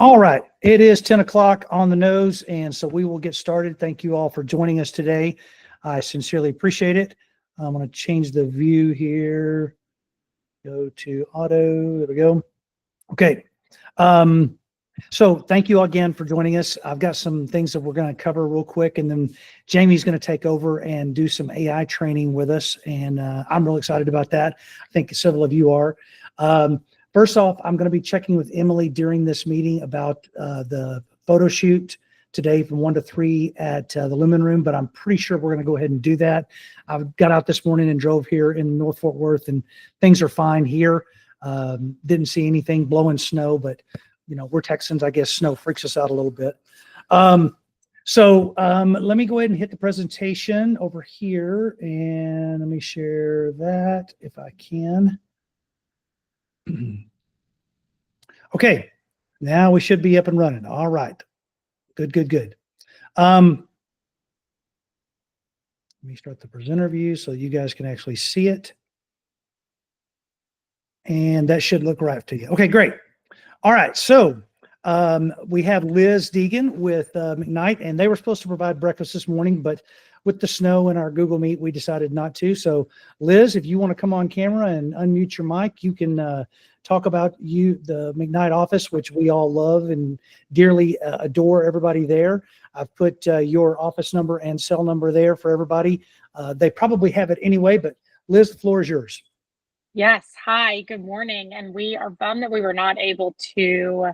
All right, it is 10 o'clock on the nose, and so we will get started. Thank you all for joining us today. I sincerely appreciate it. I'm going to change the view here. Go to auto. There we go. Okay. So thank you all again for joining us. I've got some things that we're going to cover real quick, and then Jamey's going to take over and do some AI training with us, and I'm really excited about that. I think several of you are. First off, I'm going to be checking with Emily during this meeting about the photo shoot today from 1 to 3 at the Lumen Room, but I'm pretty sure we're going to go ahead and do that. I got out this morning and drove here in North Fort Worth, and things are fine here. Didn't see anything blowing snow, but you know, we're Texans. I guess snow freaks us out a little bit. Let me go ahead and hit the presentation over here, and let me share that if I can. Okay, now we should be up and running. All right, good. Let me start the presenter view so you guys can actually see it. And that should look right to you. Okay, great. All right, so we have Liz Deegan with McKnight, and they were supposed to provide breakfast this morning, but with the snow and our Google Meet, we decided not to. So Liz, if you want to come on camera and unmute your mic, you can talk about the McKnight office, which we all love and dearly adore everybody there. I've put your office number and cell number there for everybody. They probably have it anyway, but Liz, the floor is yours. Yes. Hi, good morning. And we are bummed that we were not able to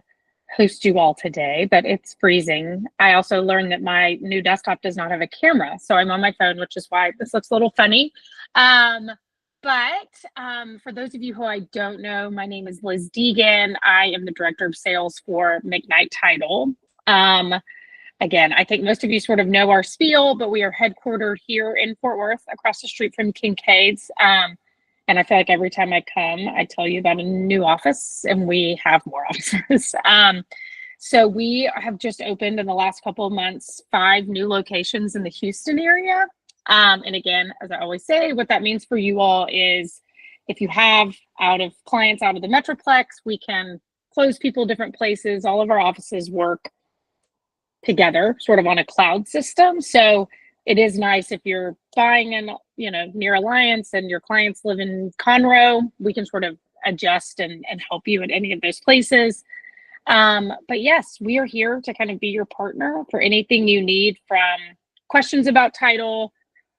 host you all today, but it's freezing. I also learned that my new desktop does not have a camera, so I'm on my phone, which is why this looks a little funny. For those of you who I don't know, my name is Liz Deegan. I am the Director of Sales for McKnight Title. Again, I think most of you sort of know our spiel, but we are headquartered here in Fort Worth, across the street from Kincaid's. And I feel like every time I come, I tell you about a new office, and we have more offices. So we have just opened in the last couple of months 5 new locations in the Houston area. And again, as I always say, what that means for you all is if you have clients out of the Metroplex, we can close people different places. All of our offices work together sort of on a cloud system. So it is nice if you're buying in, near Alliance and your clients live in Conroe, we can sort of adjust and help you at any of those places. But yes, we are here to kind of be your partner for anything you need, from questions about title,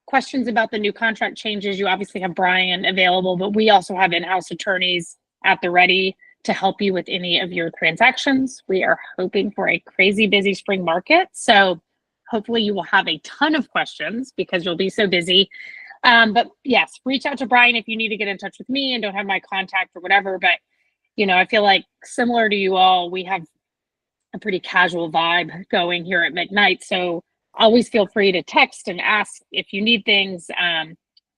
questions about the new contract changes. You obviously have Brian available, but we also have in-house attorneys at the ready to help you with any of your transactions. We are hoping for a crazy busy spring market. So hopefully you will have a ton of questions because you'll be so busy. But yes, reach out to Brian if you need to get in touch with me and don't have my contact or whatever. But, I feel like similar to you all, we have a pretty casual vibe going here at McKnight. So always feel free to text and ask if you need things.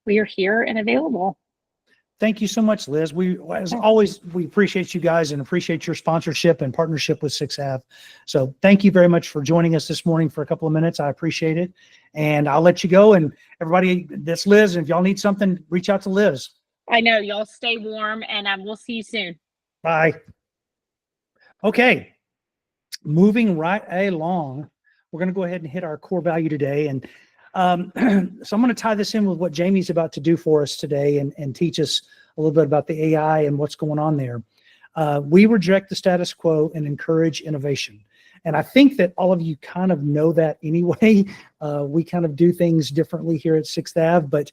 We are here and available. Thank you so much, Liz. As always, we appreciate you guys and appreciate your sponsorship and partnership with 6 Ave. So thank you very much for joining us this morning for a couple of minutes. I appreciate it. And I'll let you go. And everybody, that's Liz. And if y'all need something, reach out to Liz. I know. Y'all stay warm, and we'll see you soon. Bye. Okay. Moving right along, we're going to go ahead and hit our core value today. And so I'm going to tie this in with what Jamey's about to do for us today and teach us a little bit about the AI and what's going on there. We reject the status quo and encourage innovation. And I think that all of you kind of know that anyway. We kind of do things differently here at 6th Ave, but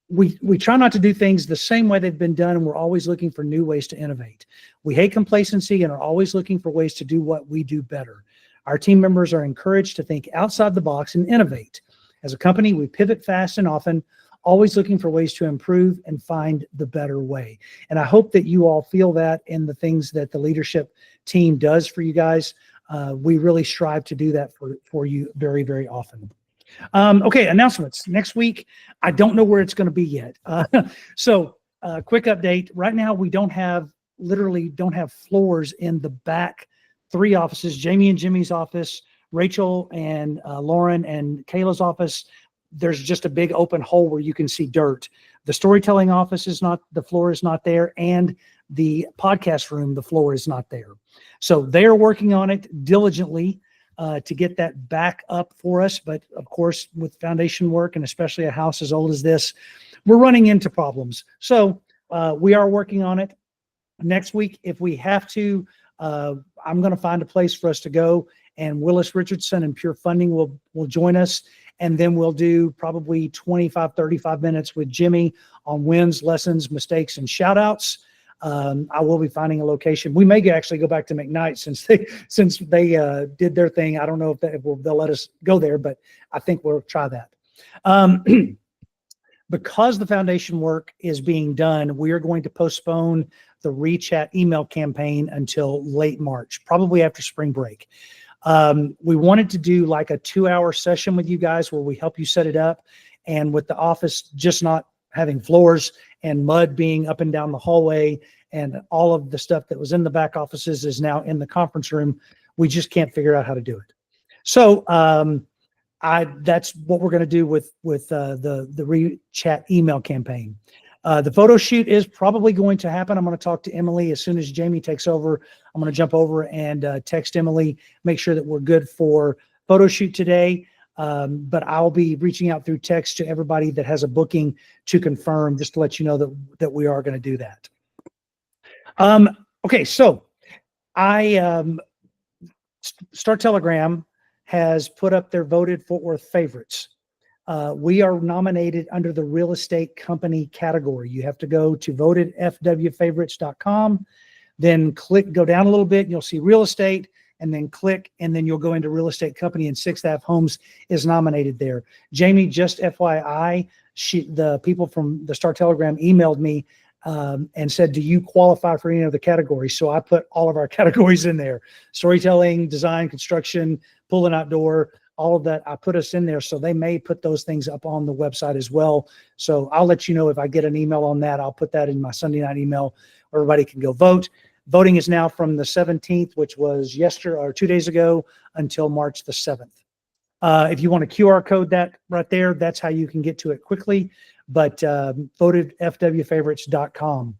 we try not to do things the same way they've been done, and we're always looking for new ways to innovate. We hate complacency and are always looking for ways to do what we do better. Our team members are encouraged to think outside the box and innovate. As a company, we pivot fast and often, always looking for ways to improve and find the better way. And I hope that you all feel that in the things that the leadership team does for you guys. We really strive to do that for you very, very often. Okay, announcements. Next week, I don't know where it's going to be yet. So quick update. Right now, we literally don't have floors in the back 3 offices, Jamey and Jimmy's office, Rachel and Lauren and Kayla's office. there's just a big open hole where you can see dirt. The storytelling office is not, the floor is not there, and the podcast room, the floor is not there. So they're working on it diligently to get that back up for us. But of course, with foundation work, and especially a house as old as this, we're running into problems. So we are working on it. Next week, if we have to, I'm going to find a place for us to go, and Willis Richardson and Pure Funding will join us. And then we'll do probably 25, 35 minutes with Jamey on wins, lessons, mistakes, and shout outs. I will be finding a location. We may actually go back to McKnight since they did their thing. I don't know if they'll let us go there, but I think we'll try that. Because the foundation work is being done, we are going to postpone the ReChat email campaign until late March, probably after spring break. We wanted to do like a 2-hour session with you guys where we help you set it up, and with the office just not having floors and mud being up and down the hallway, and all of the stuff that was in the back offices is now in the conference room. We just can't figure out how to do it. So that's what we're going to do with the ReChat email campaign. The photo shoot is probably going to happen. I'm going to talk to Emily as soon as Jamey takes over. I'm going to jump over and text Emily, make sure that we're good for photo shoot today. But I'll be reaching out through text to everybody that has a booking to confirm, just to let you know that we are going to do that. Okay, so Star Telegram has put up their voted Fort Worth favorites. We are nominated under the real estate company category. You have to go to votedfwfavorites.com, then go down a little bit and you'll see real estate, and then click, and then you'll go into real estate company, and 6th Ave Homes is nominated there. Jamey, just FYI, the people from the Star Telegram emailed me and said, do you qualify for any of the categories? So I put all of our categories in there: storytelling, design, construction, pool and outdoor, all of that. I put us in there. So they may put those things up on the website as well. So I'll let you know if I get an email on that. I'll put that in my Sunday night email where everybody can go vote. Voting is now from the 17th, which was yesterday or 2 days ago, until March the 7th. If you want to QR code that right there, that's how you can get to it quickly. But votedfwfavorites.com.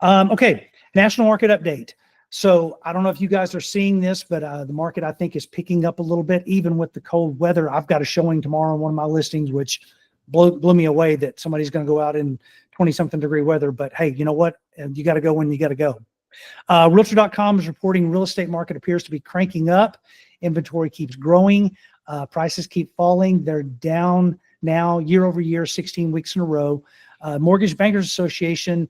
Okay, national market update. So I don't know if you guys are seeing this, but the market, I think, is picking up a little bit, even with the cold weather. I've got a showing tomorrow on one of my listings, which blew me away that somebody's going to go out in 20-something degree weather. But hey, you know what? You got to go when you got to go. Realtor.com is reporting real estate market appears to be cranking up. Inventory keeps growing. Prices keep falling. They're down now year over year, 16 weeks in a row. Mortgage Bankers Association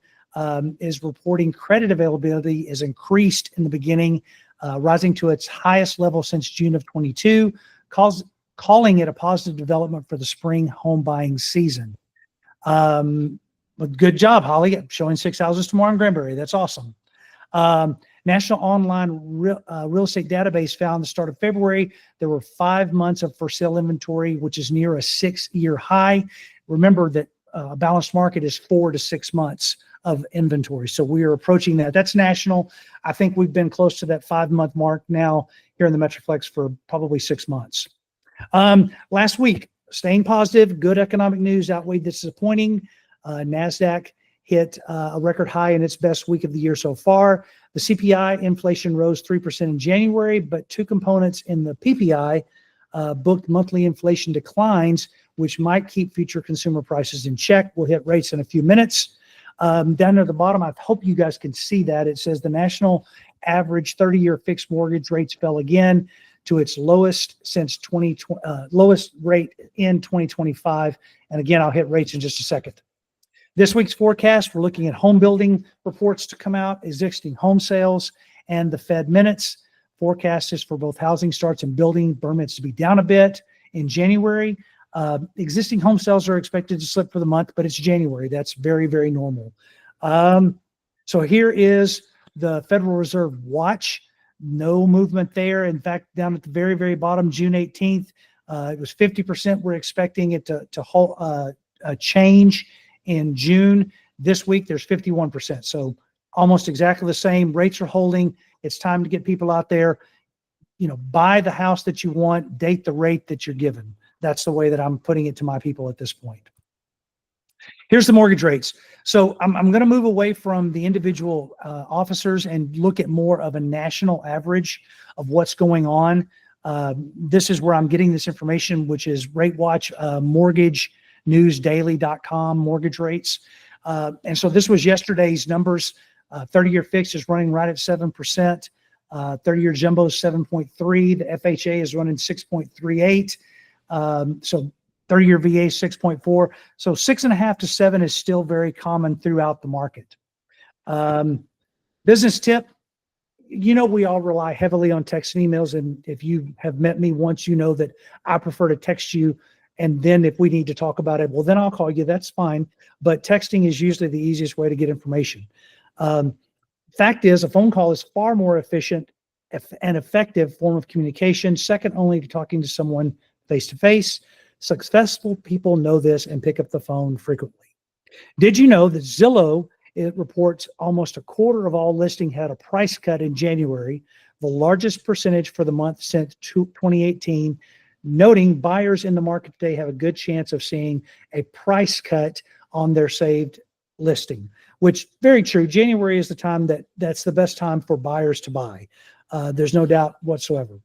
is reporting credit availability is increased in the beginning, rising to its highest level since June of 22, calling it a positive development for the spring home buying season. But good job, Holly, showing 6 houses tomorrow in Granbury. That's awesome. National Online Real Estate Database found the start of February, there were 5 months of for sale inventory, which is near a 6-year high. Remember that a balanced market is 4 to 6 months of inventory. So we are approaching that. That's national. I think we've been close to that 5-month mark now here in the Metroplex for probably 6 months. Last week, staying positive, good economic news outweighed the disappointing. NASDAQ hit a record high in its best week of the year so far. The CPI inflation rose 3% in January, but two components in the PPI booked monthly inflation declines, which might keep future consumer prices in check. We'll hit rates in a few minutes. Down at the bottom, I hope you guys can see that. It says the national average 30-year fixed mortgage rates fell again to its lowest since lowest rate in 2025. And again, I'll hit rates in just a second. This week's forecast, we're looking at home building reports to come out, existing home sales, and the Fed minutes. Forecast is for both housing starts and building permits to be down a bit in January. Existing home sales are expected to slip for the month, but it's January. That's very, very normal. So here is the Federal Reserve watch. No movement there. In fact, down at the very, very bottom, June 18th, it was 50%. We're expecting it to hold, change in June. This week, there's 51%. So almost exactly the same. Rates are holding. It's time to get people out there, buy the house that you want, date the rate that you're given. that's the way that I'm putting it to my people at this point. Here's the mortgage rates. So I'm going to move away from the individual officers and look at more of a national average of what's going on. This is where I'm getting this information, which is RateWatch, mortgagenewsdaily.com mortgage rates. And so this was yesterday's numbers. 30-year fixed is running right at 7%. 30-year jumbo is 7.3. The FHA is running 6.38. So 30-year VA is 6.4. So 6.5 to 7 is still very common throughout the market. Business tip, we all rely heavily on text and emails. And if you have met me once, you know that I prefer to text you. And then if we need to talk about it, well, then I'll call you. That's fine. But texting is usually the easiest way to get information. Fact is, a phone call is far more efficient and effective form of communication, second only to talking to someone face-to-face. Successful people know this and pick up the phone frequently. Did you know that Zillow, it reports almost a quarter of all listings had a price cut in January, the largest percentage for the month since 2018, noting buyers in the market today have a good chance of seeing a price cut on their saved listing, which very true. January is the time that's the best time for buyers to buy. There's no doubt whatsoever.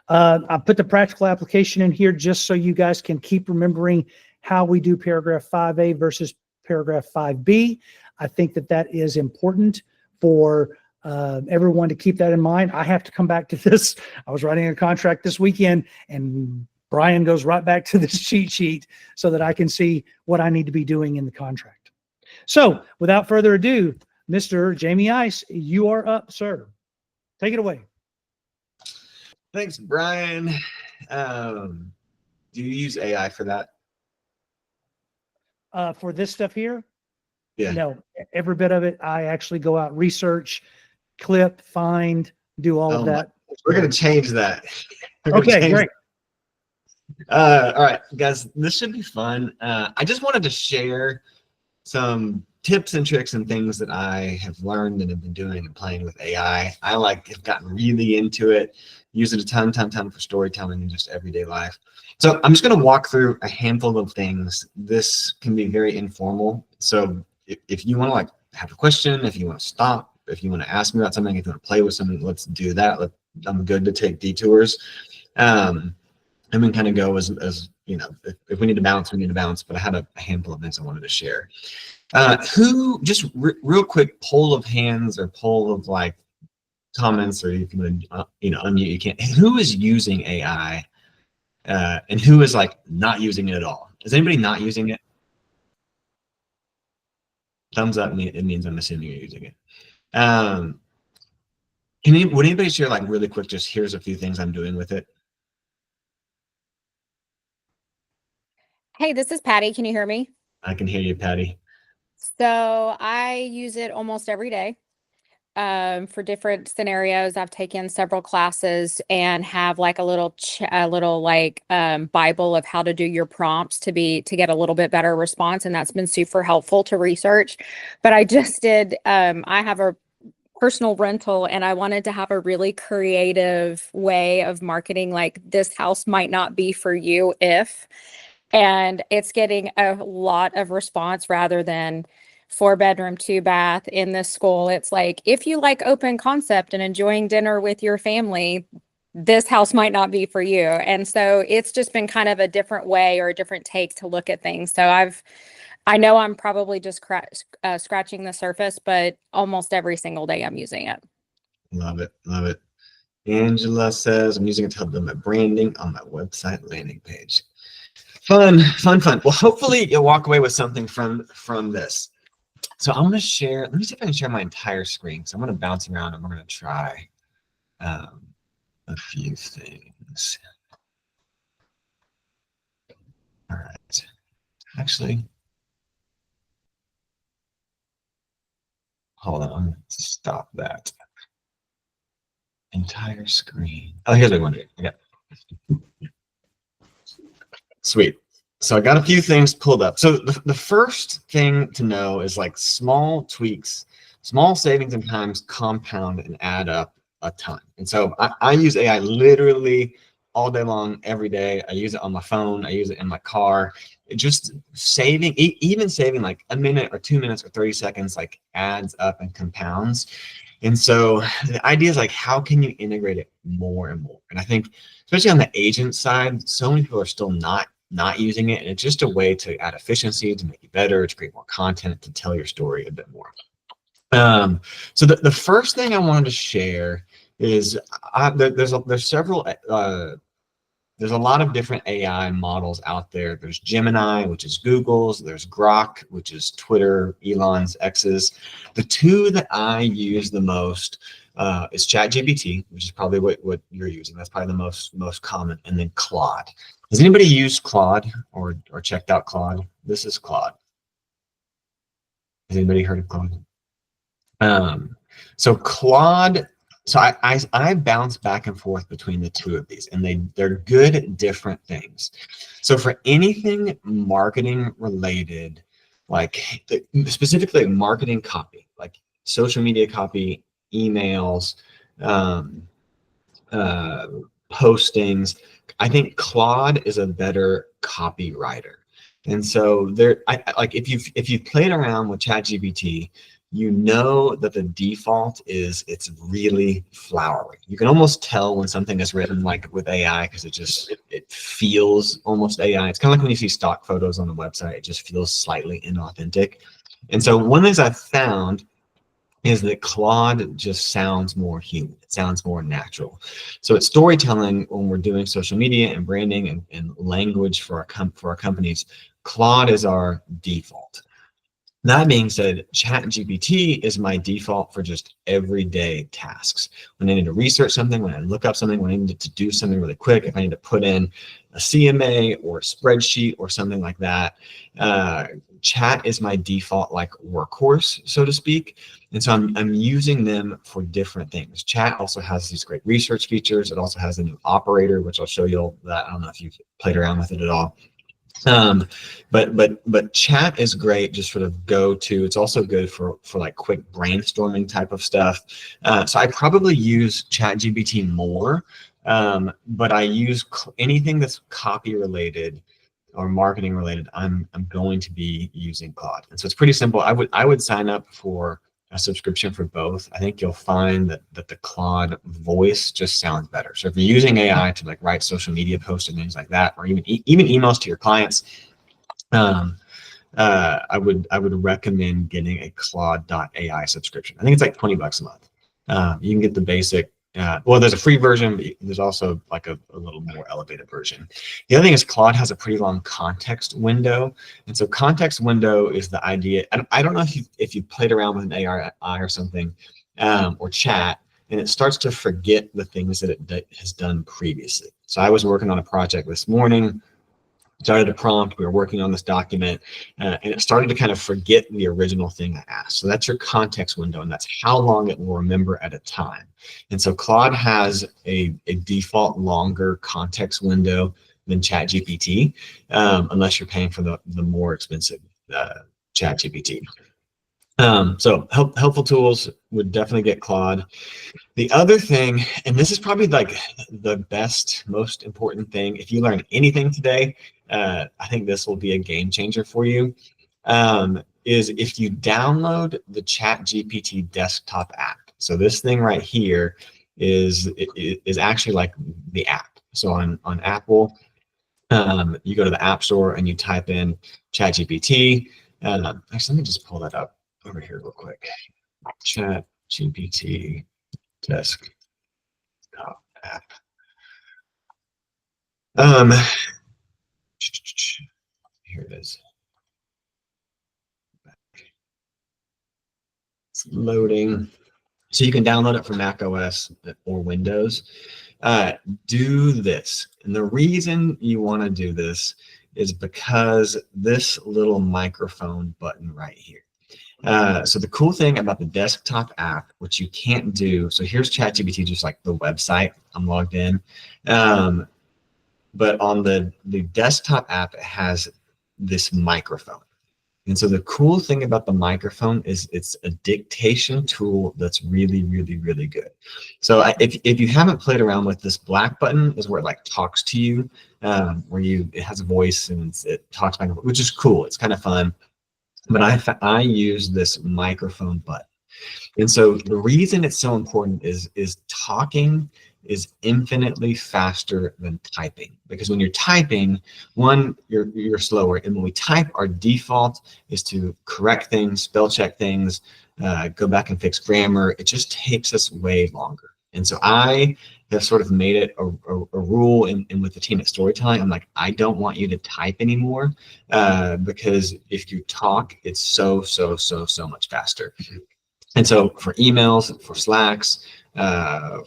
I put the practical application in here just so you guys can keep remembering how we do paragraph 5A versus paragraph 5B. I think that is important for everyone to keep that in mind. I have to come back to this. I was writing a contract this weekend and Brian goes right back to this cheat sheet so that I can see what I need to be doing in the contract. So without further ado, Mr. Jamey Ice, you are up, sir. Take it away. Thanks, Brian. Do you use AI for that? For this stuff here? Yeah. No, every bit of it. I actually go out, research, clip, find, do all of that. We're going to change that. Okay, great. All right, guys, this should be fun. I just wanted to share some tips and tricks and things that I have learned and have been doing and playing with AI. I have gotten really into it, use it a ton for storytelling and just everyday life. So I'm just going to walk through a handful of things. This can be very informal. So if you want to have a question, if you want to stop, if you want to ask me about something, if you want to play with something, let's do that. I'm good to take detours. And then kind of go as if we need to bounce, we need to bounce. But I had a handful of things I wanted to share. Who, just real quick, poll of hands or poll of comments, or you can unmute. You can't. Who is using AI, and who is not using it at all? Is anybody not using it? Thumbs up. It means I'm assuming you're using it. Would anybody share really quick? Just here's a few things I'm doing with it. Hey, this is Patty. Can you hear me? I can hear you, Patty. So I use it almost every day for different scenarios. I've taken several classes and have a little Bible of how to do your prompts to get a little bit better response, and that's been super helpful to research. But I just did. I have a personal rental, and I wanted to have a really creative way of marketing, this house might not be for you if. And it's getting a lot of response rather than 4-bedroom, 2-bath in this school. It's if you like open concept and enjoying dinner with your family, this house might not be for you. And so it's just been kind of a different way or a different take to look at things. So I know I'm probably just scratching the surface, but almost every single day I'm using it. Love it. Love it. Angela says, I'm using it to help build my branding on my website landing page. Fun. Well, hopefully you'll walk away with something from this. So I'm going to share, let me see if I can share my entire screen. So I'm going to bounce around and we're going to try a few things. All right. Actually, hold on. I'm going to stop that. Entire screen. Oh, here's what I wanted. Okay. Sweet. So I got a few things pulled up. So the first thing to know is small tweaks, small savings and times compound and add up a ton. And so I use AI literally all day long, every day. I use it on my phone. I use it in my car. It just saving, even saving like a minute or 2 minutes or 30 seconds, like adds up and compounds. And so the idea is like, how can you integrate it more and more? And I think, especially on the agent side, so many people are still not using it. And it's just a way to add efficiency, to make it better, to create more content, to tell your story a bit more. So the first thing I wanted to share is there's several there's a lot of different AI models out there. There's Gemini, which is Google's. There's Grok, which is Twitter, Elon's, X's. The two that I use the most is ChatGPT, which is probably what you're using. That's probably the most common, and then Claude. Has anybody used Claude or checked out Claude? This is Claude. Has anybody heard of Claude? So Claude. So I bounce back and forth between the two of these, and they're good at different things. So for anything marketing related, like specifically marketing copy, like social media copy, emails, postings, I think Claude is a better copywriter. And so like if you've played around with ChatGPT, you know that the default is it's really flowery. You can almost tell when something is written like with AI because it feels almost AI. It's kind of like when you see stock photos on the website, it just feels slightly inauthentic. And so one of the things I've found is that Claude just sounds more human. It sounds more natural. So it's storytelling when we're doing social media and branding and language for our companies. Claude is our default. That being said, ChatGPT is my default for just everyday tasks. When I need to research something, when I look up something, when I need to do something really quick, if I need to put in a CMA or a spreadsheet or something like that, Chat is my default like workhorse, so to speak. And so I'm using them for different things. Chat also has these great research features. It also has a new operator, which I'll show you that. I don't know if you've played around with it at all. But Chat is great just sort of go to. It's also good for like quick brainstorming type of stuff. So I probably use ChatGPT more, but I use anything that's copy related or marketing related. I'm going to be using Claude, and so it's pretty simple. I would sign up for a subscription for both. I think you'll find that the Claude voice just sounds better. So if you're using AI to like write social media posts and things like that, or even emails to your clients, I would recommend getting a Claude.ai subscription. I think it's like $20 a month. You can get the basic. Well, there's a free version, but there's also like a little more elevated version. The other thing is Claude has a pretty long context window. And so context window is the idea. And I don't know if you played around with an AI or something, or Chat, and it starts to forget the things that it has done previously. So I was working on a project this morning, started a prompt, we were working on this document, and it started to kind of forget the original thing I asked. So that's your context window, and that's how long it will remember at a time. And so Claude has a default longer context window than ChatGPT, unless you're paying for the more expensive ChatGPT. So helpful tools, would definitely get Claude. The other thing, and this is probably like the best, most important thing, if you learn anything today, I think this will be a game changer for you, is if you download the ChatGPT desktop app. So this thing right here is actually like the app. So on Apple, you go to the App Store and you type in ChatGPT. Actually, let me just pull that up over here real quick. ChatGPT desktop app. Here it is. It's loading. So you can download it for Mac OS or Windows. Do this. And the reason you want to do this is because this little microphone button right here. So the cool thing about the desktop app, which you can't do, so here's ChatGPT, just like the website, I'm logged in. But on the desktop app, it has this microphone. And so the cool thing about the microphone is it's a dictation tool that's really, really, really good. So if you haven't played around with this black button, is where it like talks to you, where it has a voice and it talks back, which is cool. It's kind of fun. But I use this microphone button. And so the reason it's so important is talking is infinitely faster than typing, because when you're typing, one, you're slower, and when we type, our default is to correct things, spell check things, go back and fix grammar. It just takes us way longer. And so I have sort of made it a rule, and with the team at Storytelling, I'm like, I don't want you to type anymore, because if you talk, it's so much faster. And so for emails, for Slacks,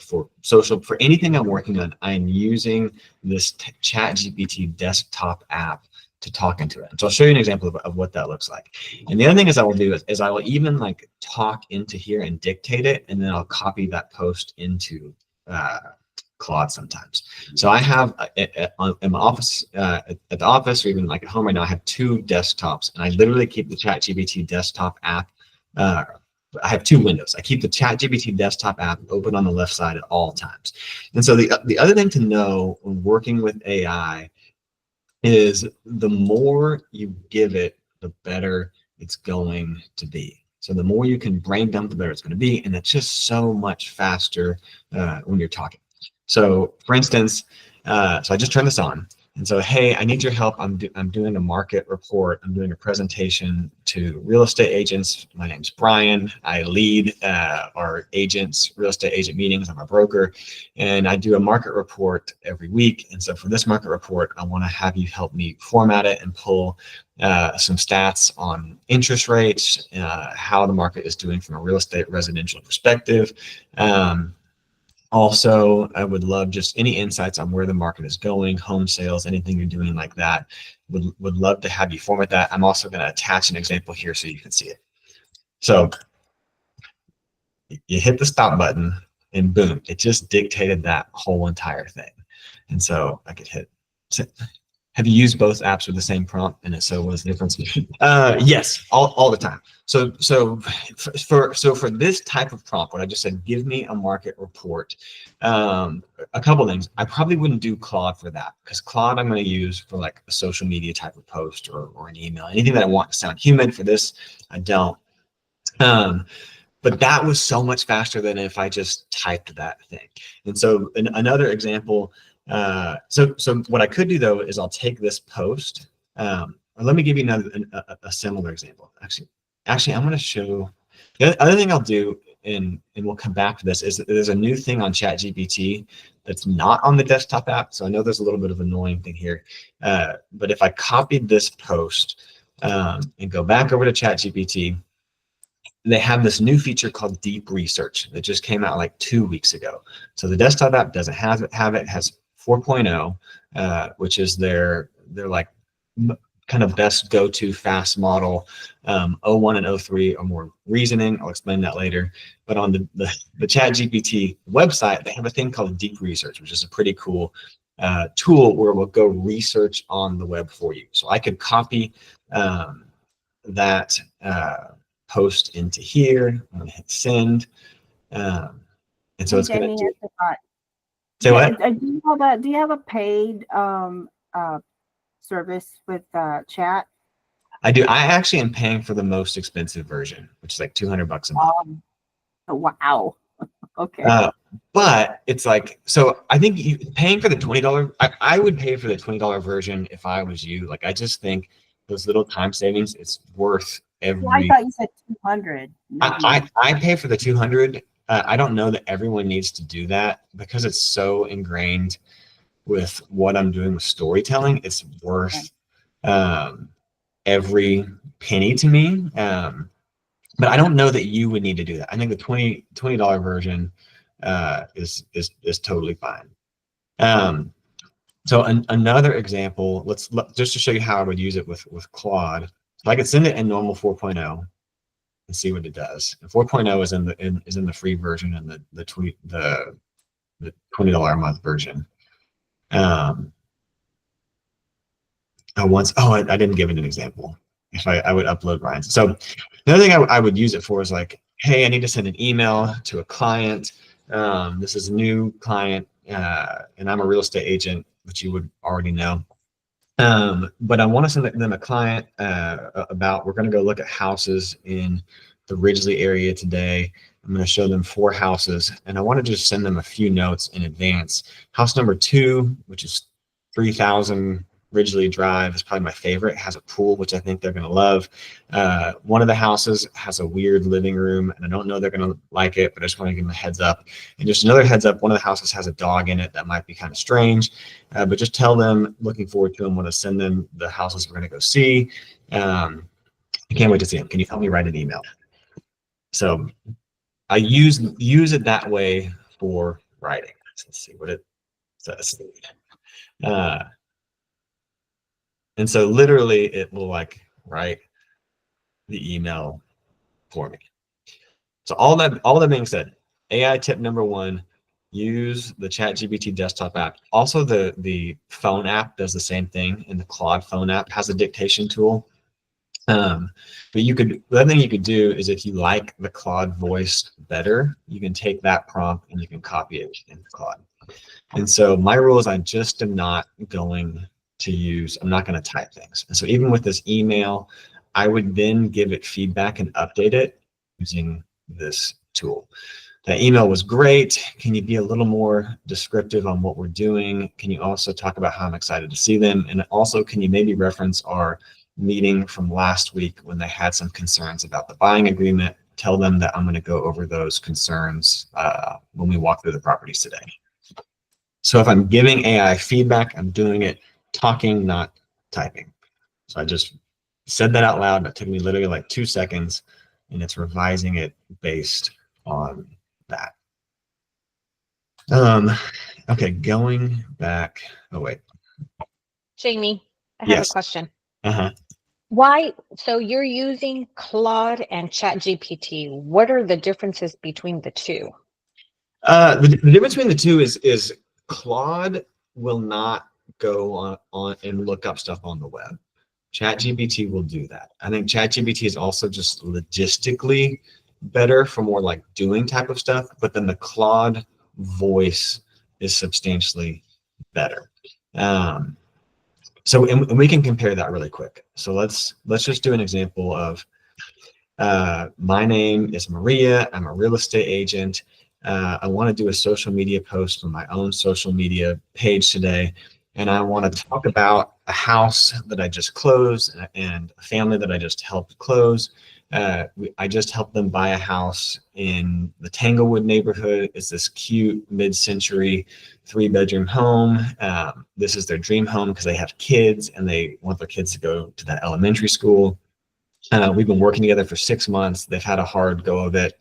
for social, for anything I'm working on, I'm using this ChatGPT desktop app to talk into it. So I'll show you an example of what that looks like. And the other thing I will do is I will even like talk into here and dictate it, and then I'll copy that post into Claude sometimes. So I have in my office, at the office, or even like at home right now, I have 2 desktops, and I literally keep the ChatGPT desktop app. I have 2 windows. I keep the ChatGPT desktop app open on the left side at all times. And so the other thing to know when working with AI is the more you give it, the better it's going to be. So the more you can brain dump, the better it's going to be. And it's just so much faster when you're talking. So for instance, so I just turned this on. And so, hey, I need your help. I'm doing a market report. I'm doing a presentation to real estate agents. My name's Brian. I lead our agents, real estate agent meetings. I'm a broker, and I do a market report every week. And so for this market report, I want to have you help me format it and pull some stats on interest rates, how the market is doing from a real estate residential perspective. Also, I would love just any insights on where the market is going, home sales, anything you're doing like that. Would love to have you format that. I'm also going to attach an example here so you can see it. So you hit the stop button and boom, it just dictated that whole entire thing. And so I could hit. Have you used both apps with the same prompt? And if so, what's the difference? Yes, all the time. So for this type of prompt, what I just said, give me a market report. A couple things. I probably wouldn't do Claude for that, because Claude I'm going to use for like a social media type of post or an email, anything that I want to sound human. For this, I don't. But that was so much faster than if I just typed that thing. And so another example. So what I could do though is I'll take this post. Let me give you a similar example. Actually, I'm going to show. The other thing I'll do, and we'll come back to this, is that there's a new thing on ChatGPT that's not on the desktop app. So I know there's a little bit of an annoying thing here, but if I copied this post and go back over to ChatGPT, they have this new feature called Deep Research that just came out like 2 weeks ago. So the desktop app doesn't have it. Has 4.0, which is their like kind of best go-to fast model. 01 and 03 are more reasoning. I'll explain that later. But on the ChatGPT website, they have a thing called Deep Research, which is a pretty cool tool where we'll go research on the web for you. So I could copy that post into here. I'm going to hit send. And so it's going to do. Say what? Do you have a paid service with chat? I do. I actually am paying for the most expensive version, which is like $200 a month. Wow. Okay. But it's like, so I think paying for the $20, I would pay for the $20 version if I was you. Like, I just think those little time savings, it's worth every. Well, I thought you said 200. I pay for the 200. I don't know that everyone needs to do that because it's so ingrained with what I'm doing with storytelling. It's worth every penny to me. But I don't know that you would need to do that. I think the $20 version is totally fine. So another example, just to show you how I would use it with Claude. So I could send it in normal 4.0 and see what it does. And 4.0 is in the free version and the $20 a month version. I didn't give it an example. if I would upload Ryan's. So the other thing I would use it for is like, hey, I need to send an email to a client. This is a new client, and I'm a real estate agent, which you would already know. But I want to send them a client about, we're going to go look at houses in the Ridgely area today. I'm going to show them 4 houses, and I want to just send them a few notes in advance. House number 2, which is 3000 Ridgely Drive, is probably my favorite. It has a pool, which I think they're going to love. One of the houses has a weird living room, and I don't know they're going to like it, but I just want to give them a heads up. And just another heads up, one of the houses has a dog in it that might be kind of strange, but just tell them, looking forward to them, want to send them the houses we're going to go see. I can't wait to see them. Can you help me write an email? So I use it that way for writing. Let's see what it says. And so literally it will like write the email for me. So all that being said, AI tip number 1, use the ChatGPT desktop app. Also the phone app does the same thing, and the Claude phone app has a dictation tool. But the other thing you could do is, if you like the Claude voice better, you can take that prompt and you can copy it into Claude. And so my rule is I just am not going to I'm not going to type things. And so even with this email, I would then give it feedback and update it using this tool. That email was great. Can you be a little more descriptive on what we're doing? Can you also talk about how I'm excited to see them? And also, can you maybe reference our meeting from last week when they had some concerns about the buying agreement? Tell them that I'm going to go over those concerns when we walk through the properties today. So if I'm giving AI feedback, I'm doing it talking, not typing. So I just said that out loud. That took me literally like 2 seconds, and it's revising it based on that. Okay, going back. Oh, wait. Jamie, I have Yes. a question. Uh-huh. Why? So you're using Claude and ChatGPT. What are the differences between the two? The difference between the two is Claude will not go on and look up stuff on the web. ChatGPT will do that. I think ChatGPT is also just logistically better for more like doing type of stuff, but then the Claude voice is substantially better. So and we can compare that really quick. So let's just do an example of my name is Maria. I'm a real estate agent. I want to do a social media post for my own social media page today. And I want to talk about a house that I just closed and a family that I just helped close. I just helped them buy a house in the Tanglewood neighborhood. It's this cute mid-century 3-bedroom home. This is their dream home because they have kids and they want their kids to go to that elementary school. We've been working together for 6 months. They've had a hard go of it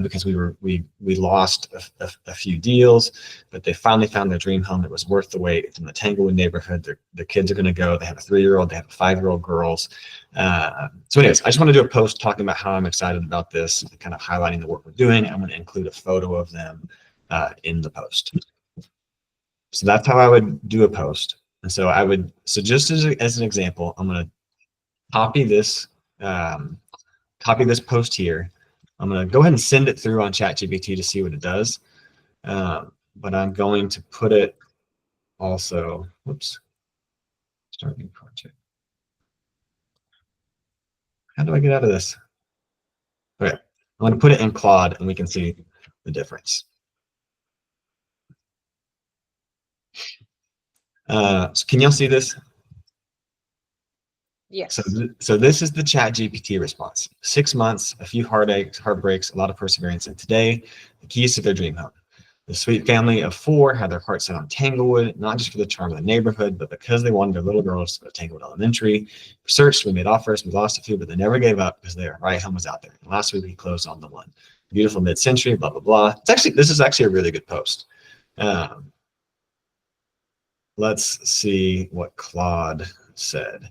because we lost a few deals, but they finally found their dream home. It was worth the wait. It's in the Tanglewood neighborhood. Their kids are going to go. They have a 3-year-old. They have a 5-year-old girls. So anyways, I just want to do a post talking about how I'm excited about this, kind of highlighting the work we're doing. I'm going to include a photo of them in the post. So that's how I would do a post. And so just as an example, I'm going to copy this post here. I'm going to go ahead and send it through on ChatGPT to see what it does. But I'm going to put it also, start new project. How do I get out of this? Okay, I'm going to put it in Claude and we can see the difference. So can y'all see this? Yes. So this is the ChatGPT response. 6 months, a few heartbreaks, a lot of perseverance. And today, the keys to their dream home. The sweet family of 4 had their heart set on Tanglewood, not just for the charm of the neighborhood, but because they wanted their little girls to go to Tanglewood Elementary. We searched, we made offers, we lost a few, but they never gave up because their right home was out there. And last week we closed on the one. Beautiful mid-century, blah, blah, blah. This is actually a really good post. Let's see what Claude said.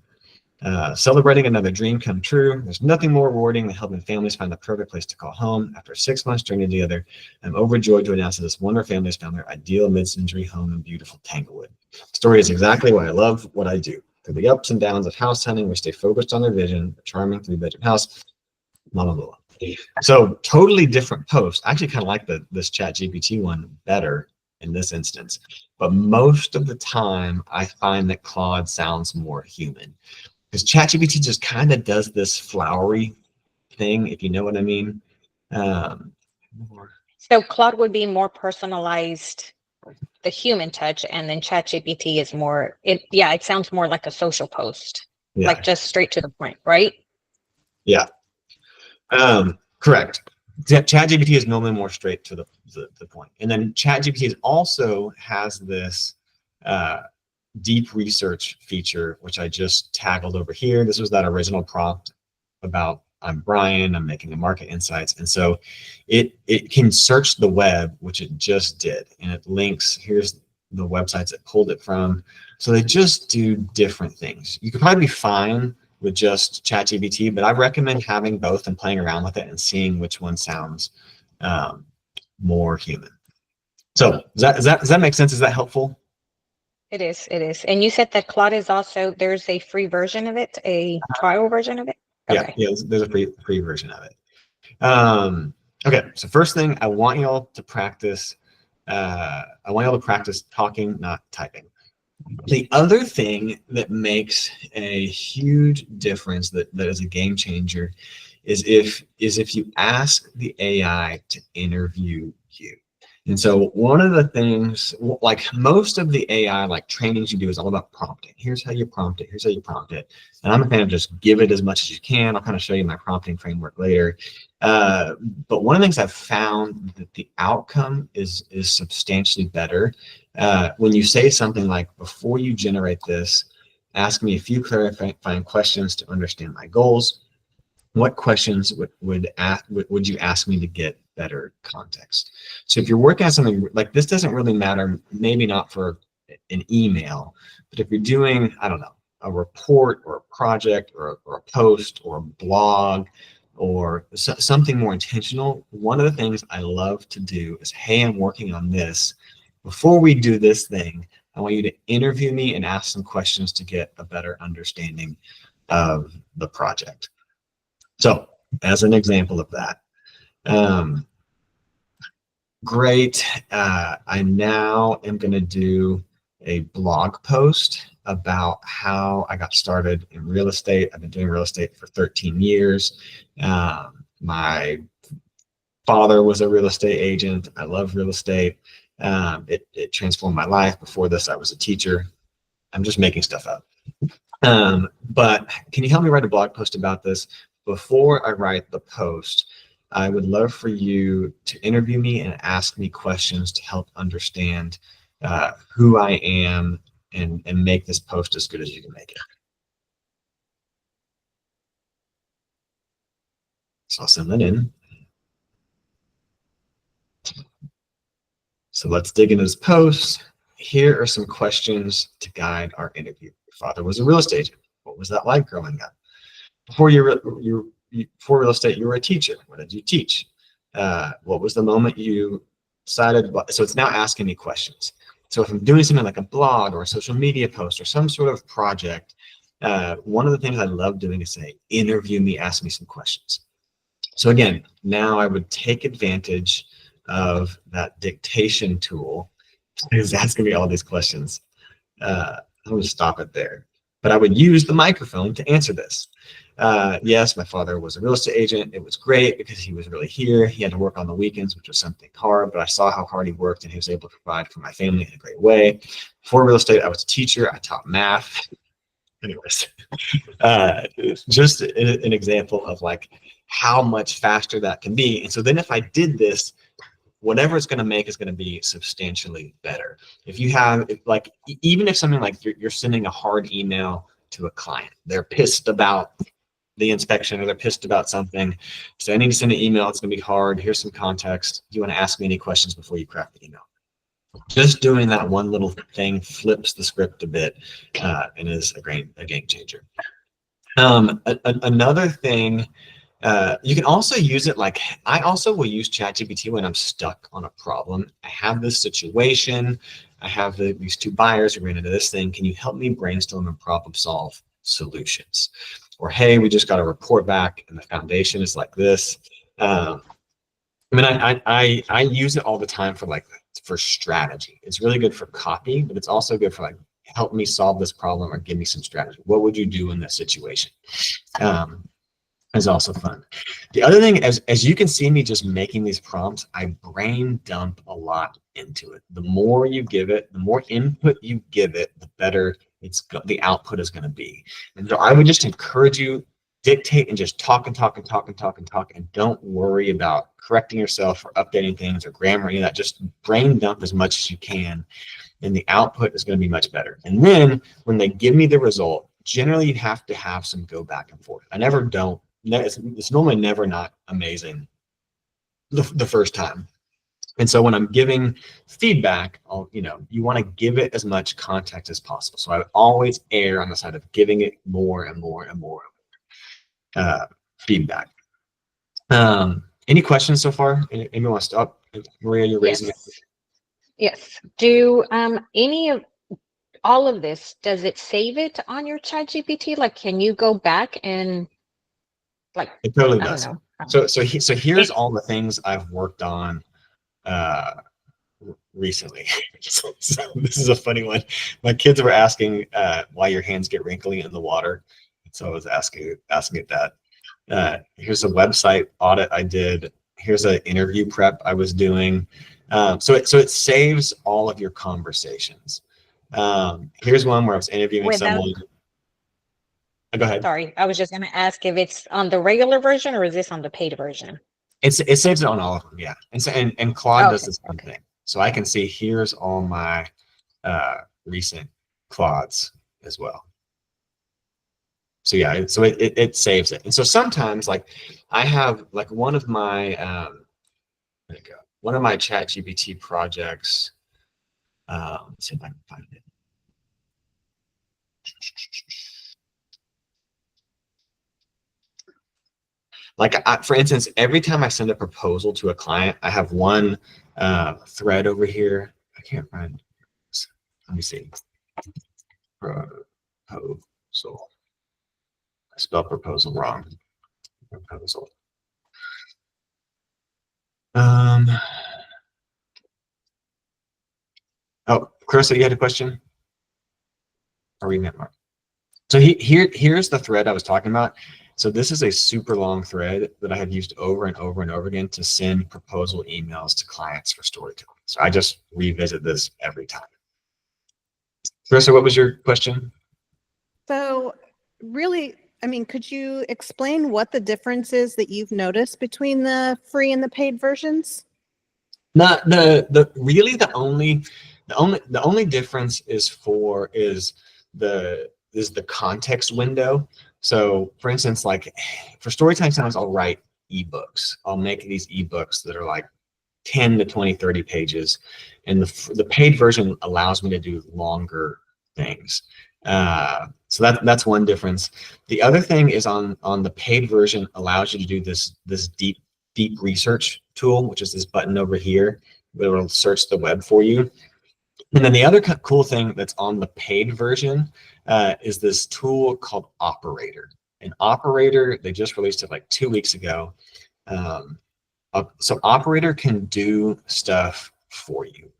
Celebrating another dream come true. There's nothing more rewarding than helping families find the perfect place to call home. After 6 months journeying together, I'm overjoyed to announce that this wonderful family has found their ideal mid-century home in beautiful Tanglewood. The story is exactly why I love what I do. Through the ups and downs of house hunting, we stay focused on their vision, a charming 3-bedroom house, blah, blah, blah. So totally different post. I actually kind of like this ChatGPT one better in this instance. But most of the time, I find that Claude sounds more human. Because ChatGPT just kind of does this flowery thing, if you know what I mean. So Claude would be more personalized, the human touch, and then ChatGPT is more, it sounds more like a social post, Yeah. like just straight to the point, right? Yeah. Correct. ChatGPT is normally more straight to the point. And then ChatGPT also has this deep research feature, which I just tackled over here. This was that original prompt about I'm Brian, I'm making a market insights. And so it can search the web, which it just did. And it links, here's the websites it pulled it from. So they just do different things. You could probably be fine with just ChatGPT, but I recommend having both and playing around with it and seeing which one sounds more human. So does that make sense? Is that helpful? It is. And you said that Claude is also, there's a free version of it, a trial version of it? Okay. Yeah, there's a free version of it. Okay, so first thing, I want y'all to practice talking, not typing. The other thing that makes a huge difference that is a game changer is if you ask the AI to interview you. And so one of the things, like most of the AI like trainings you do is all about prompting. Here's how you prompt it. Here's how you prompt it. And I'm a fan of just give it as much as you can. I'll kind of show you my prompting framework later. But one of the things I've found that the outcome is substantially better when you say something like, before you generate this, ask me a few clarifying questions to understand my goals. What questions would you ask me to get better context? So if you're working on something like this, doesn't really matter, maybe not for an email, but if you're doing, I don't know, a report or a project or a post or a blog or something more intentional, one of the things I love to do is, hey, I'm working on this. Before we do this thing, I want you to interview me and ask some questions to get a better understanding of the project. So as an example of that, great. I now am going to do a blog post about how I got started in real estate. I've been doing real estate for 13 years. My father was a real estate agent. I love real estate. It transformed my life. Before this, I was a teacher. I'm just making stuff up. But can you help me write a blog post about this? Before I write the post, I would love for you to interview me and ask me questions to help understand who I am and make this post as good as you can make it. So I'll send that in. So let's dig into this post. Here are some questions to guide our interview. Your father was a real estate agent. What was that like growing up? Before before real estate, you were a teacher. What did you teach? What was the moment you decided? So it's now asking me questions. So if I'm doing something like a blog or a social media post or some sort of project, one of the things I love doing is say, interview me, ask me some questions. So again, now I would take advantage of that dictation tool. It's asking me all these questions. I'm going to stop it there. But I would use the microphone to answer this. Yes, my father was a real estate agent. It was great because he was really here. He had to work on the weekends, which was something hard, but I saw how hard he worked and he was able to provide for my family in a great way. Before real estate, I was a teacher. I taught math. Anyways, just an example of like how much faster that can be. And so then if I did this, whatever it's going to make is going to be substantially better. If you have, even if something like you're sending a hard email to a client, they're pissed about the inspection or they're pissed about something. So I need to send an email. It's going to be hard. Here's some context. You want to ask me any questions before you craft the email. Just doing that one little thing flips the script a bit and is a game changer. Another thing, you can also use it like, I also will use ChatGPT when I'm stuck on a problem. I have this situation. I have these two buyers who ran into this thing. Can you help me brainstorm and problem solve solutions? Or, hey, we just got a report back and the foundation is like this. I mean, I use it all the time for strategy. It's really good for copy, but it's also good for like, help me solve this problem or give me some strategy. What would you do in this situation? Is also fun. The other thing, as you can see me just making these prompts, I brain dump a lot into it. The more you give it, the more input you give it, the better the output is going to be. And so I would just encourage you, dictate and just talk and talk and talk and talk and talk, and don't worry about correcting yourself or updating things or grammar or any of that. Just brain dump as much as you can, and the output is going to be much better. And then when they give me the result, generally you have to have some go back and forth. I never don't. It's normally never not amazing the first time. And so when I'm giving feedback, you want to give it as much context as possible. So I would always err on the side of giving it more and more and more feedback. Any questions so far? Anyone want to stop? Maria, you're raising it. Yes. Do any of all of this, does it save it on your ChatGPT? Like, can you go back and like, It totally I don't does. know. So here's all the things I've worked on recently. So this is a funny one. My kids were asking why your hands get wrinkly in the water. So I was asking it that. Here's a website audit I did. Here's an interview prep I was doing. So it saves all of your conversations. Here's one where I was interviewing someone. Go ahead. Sorry, I was just going to ask if it's on the regular version or is this on the paid version? It saves it on all of them, yeah. And Claude does the same thing. So I can see here's all my recent Claudes as well. So yeah, so it saves it. And so sometimes like I have like one of my ChatGPT projects. Let's see if I can find it. Like for instance, every time I send a proposal to a client, I have one thread over here. I can't find. Let me see. Proposal. I spelled proposal wrong. Proposal. Oh, Clarissa, you had a question? Or reading that mark? So here's the thread I was talking about. So this is a super long thread that I have used over and over and over again to send proposal emails to clients for storytelling. So I just revisit this every time. Clarissa, what was your question? So really, I mean, could you explain what the difference is that you've noticed between the free and the paid versions? The only difference is the context window. So for instance, like for storytelling, sometimes I'll write ebooks. I'll make these ebooks that are like 10 to 20, 30 pages. And the paid version allows me to do longer things. So that's one difference. The other thing is on the paid version allows you to do this deep research tool, which is this button over here, where it'll search the web for you. And then the other cool thing that's on the paid version is this tool called Operator. And Operator, they just released it like 2 weeks ago. So Operator can do stuff for you.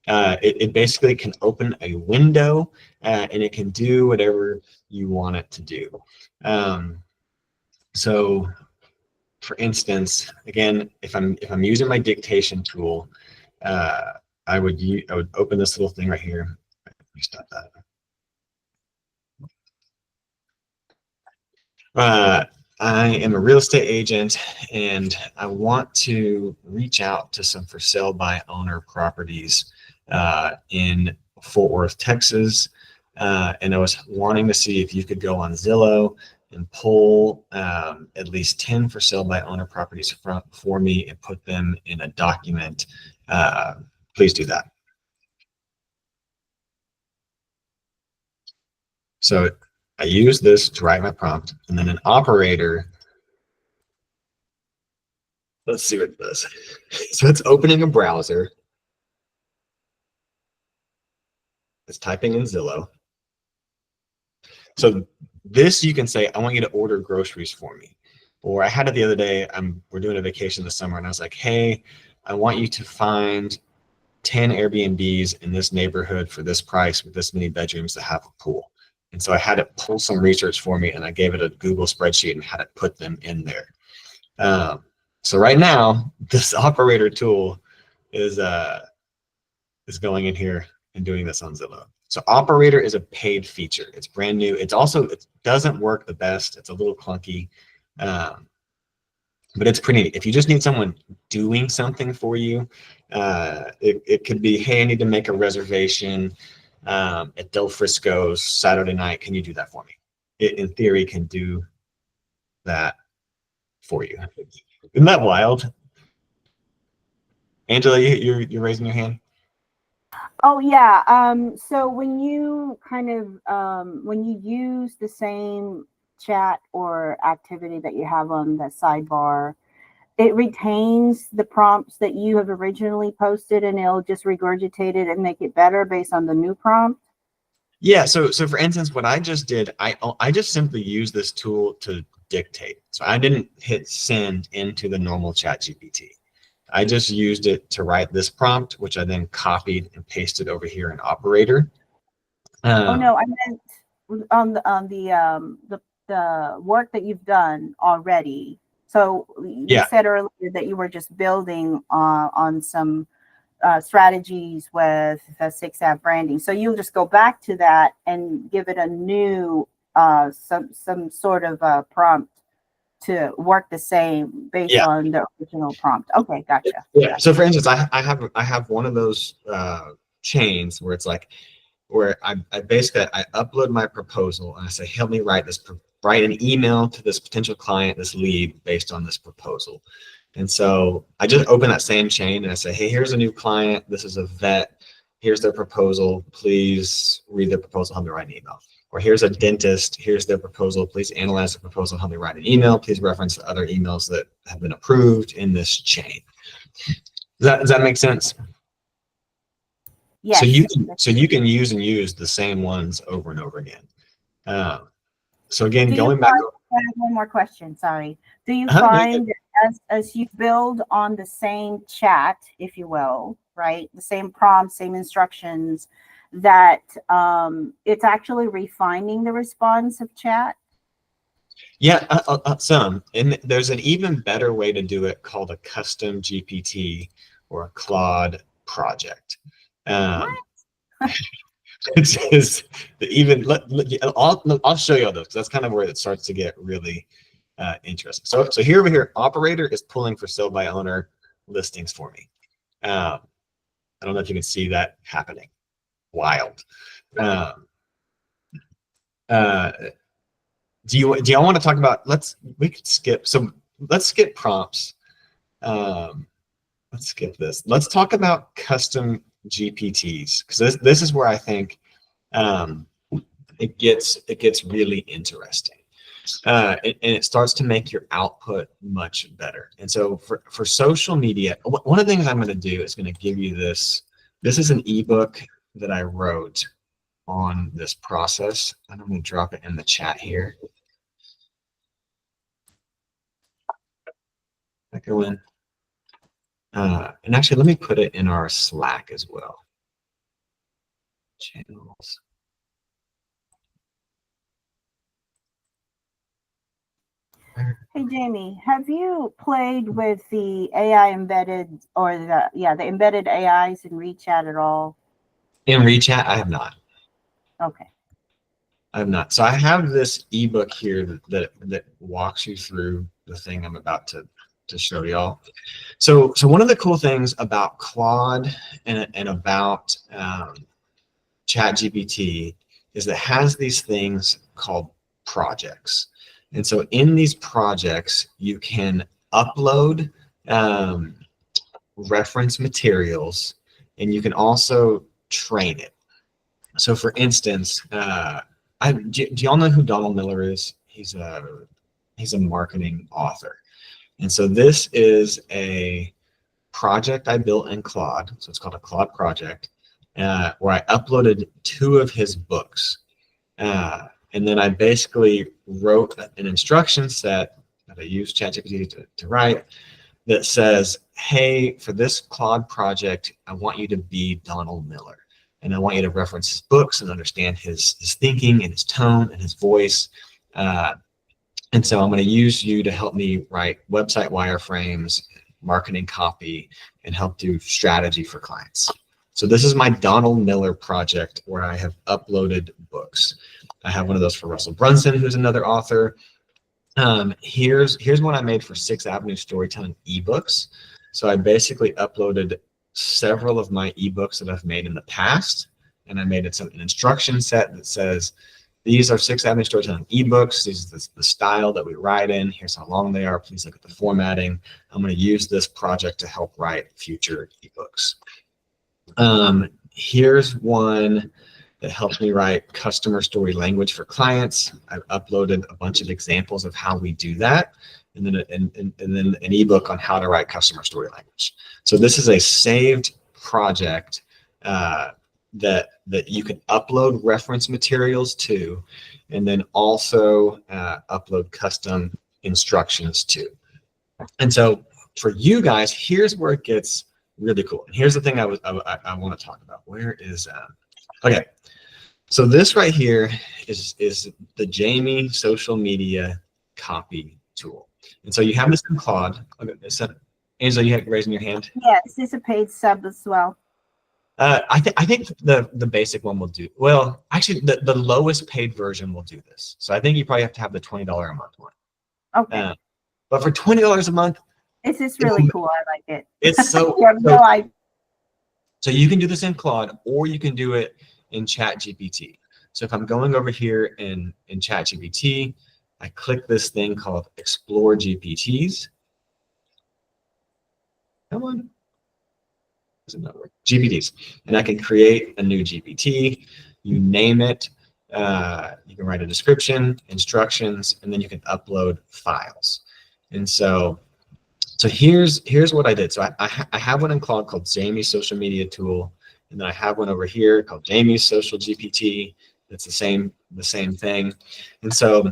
It basically can open a window and it can do whatever you want it to do. So for instance, again, if I'm using my dictation tool, I would open this little thing right here. Let me stop that. I am a real estate agent and I want to reach out to some for sale by owner properties in Fort Worth, Texas. And I was wanting to see if you could go on Zillow and pull at least 10 for sale by owner properties for me and put them in a document. Please do that. So I use this to write my prompt, and then an Operator. Let's see what it does. So it's opening a browser. It's typing in Zillow. So this, you can say, I want you to order groceries for me. Or I had it the other day, we're doing a vacation this summer, and I was like, hey, I want you to find 10 Airbnbs in this neighborhood for this price with this many bedrooms that have a pool. And so I had it pull some research for me, and I gave it a Google spreadsheet and had it put them in there. So right now, this operator tool is going in here and doing this on Zillow. So operator is a paid feature. It's brand new. It doesn't work the best. It's a little clunky, but it's pretty neat. If you just need someone doing something for you, it could be, hey, I need to make a reservation at Del Frisco's Saturday night. Can you do that for me? It, in theory, can do that for you. Isn't that wild? Angela, you're raising your hand. Oh yeah. So when you when you use the same chat or activity that you have on the sidebar, it retains the prompts that you have originally posted, and it'll just regurgitate it and make it better based on the new prompt. Yeah. So for instance, what I just did, I just simply used this tool to dictate. So I didn't hit send into the normal Chat GPT. I just used it to write this prompt, which I then copied and pasted over here in operator. Oh no, I meant on the work that you've done already. So you said earlier that you were just building on some strategies with the 6-app branding. So you'll just go back to that and give it a new some sort of prompt to work the same based on the original prompt. Okay, gotcha. Yeah. So for instance, I have one of those chains where it's like, where I basically upload my proposal and I say, help me write an email to this potential client, this lead, based on this proposal. And so I just open that same chain and I say, hey, here's a new client. This is a vet. Here's their proposal. Please read their proposal. Help me write an email. Or here's a dentist. Here's their proposal. Please analyze the proposal. Help me write an email. Please reference the other emails that have been approved in this chain. Does that make sense? Yes. So you can use the same ones over and over again. So again, going back. I have one more question. Sorry. Do you find as you build on the same chat, if you will, right, the same prompts, same instructions, that it's actually refining the responsive chat? Yeah, some. And there's an even better way to do it called a custom GPT or a Claude project. Which is even, I'll show you all those, because that's kind of where it starts to get really interesting. So here over here, operator is pulling for sale by owner listings for me. I don't know if you can see that happening. Wild. Do y'all want to talk about, we could skip, so let's skip prompts. Let's skip this. Let's talk about custom GPTs, because this is where I think it gets really interesting. And it starts to make your output much better. And so for social media, one of the things I'm going to do is going to give you this. This is an ebook that I wrote on this process. And I'm going to drop it in the chat here. I go in. And actually, let me put it in our Slack as well. Channels. Hey, Jamey, have you played with the AI embedded, or the embedded AIs in ReChat at all? In ReChat, I have not. Okay. I have not. So I have this ebook here that walks you through the thing I'm about to show y'all. So one of the cool things about Claude and about ChatGPT is that it has these things called projects. And so in these projects, you can upload reference materials, and you can also train it. So for instance, do y'all know who Donald Miller is? He's a marketing author. And so this is a project I built in Claude. So it's called a Claude project. where I uploaded 2 of his books. And then I basically wrote an instruction set that I used ChatGPT to write that says, hey, for this Claude project, I want you to be Donald Miller. And I want you to reference his books and understand his thinking and his tone and his voice. And so I'm going to use you to help me write website wireframes, marketing copy, and help do strategy for clients. So this is my Donald Miller project where I have uploaded books. I have one of those for Russell Brunson, who's another author. Here's one I made for 6 Avenue Storytelling ebooks. So I basically uploaded several of my ebooks that I've made in the past, and I made it an instruction set that says, these are 6 Avenue Storytelling ebooks. This is the style that we write in. Here's how long they are. Please look at the formatting. I'm going to use this project to help write future ebooks. Here's one that helps me write customer story language for clients. I've uploaded a bunch of examples of how we do that, and then an ebook on how to write customer story language. So this is a saved project that you can upload reference materials to, and then also upload custom instructions to. And so for you guys, here's where it gets really cool. And here's the thing I want to talk about. Where is okay. So this right here is the Jamey social media copy tool. And so you have this in Claude. Okay, Angela, you have raising your hand. Yes, it's a paid sub as well. I think the basic one will do. Well, actually, the lowest paid version will do this. So I think you probably have to have the $20 a month one. Okay. But for $20 a month, This is really cool. I like it. it's so. You have no idea. So you can do this in Claude, or you can do it in ChatGPT. So if I'm going over here in ChatGPT, I click this thing called Explore GPTs. Come on. Does it not work? GPTs. And I can create a new GPT. You name it. You can write a description, instructions, and then you can upload files. And so here's what I did. So I have one in Claude called Jamey's Social Media Tool, and then I have one over here called Jamey's Social GPT. It's the same thing. And so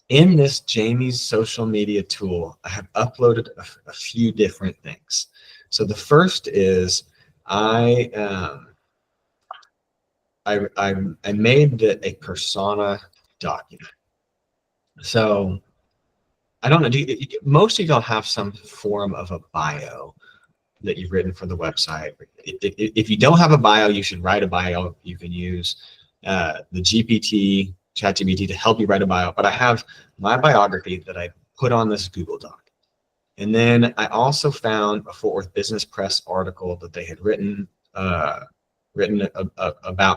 in this Jamey's Social Media Tool, I have uploaded a few different things. So the first is I made a persona document. So I don't know. Most of y'all have some form of a bio that you've written for the website. If you don't have a bio, you should write a bio. You can use the GPT, ChatGPT, to help you write a bio. But I have my biography that I put on this Google Doc. And then I also found a Fort Worth Business Press article that they had written about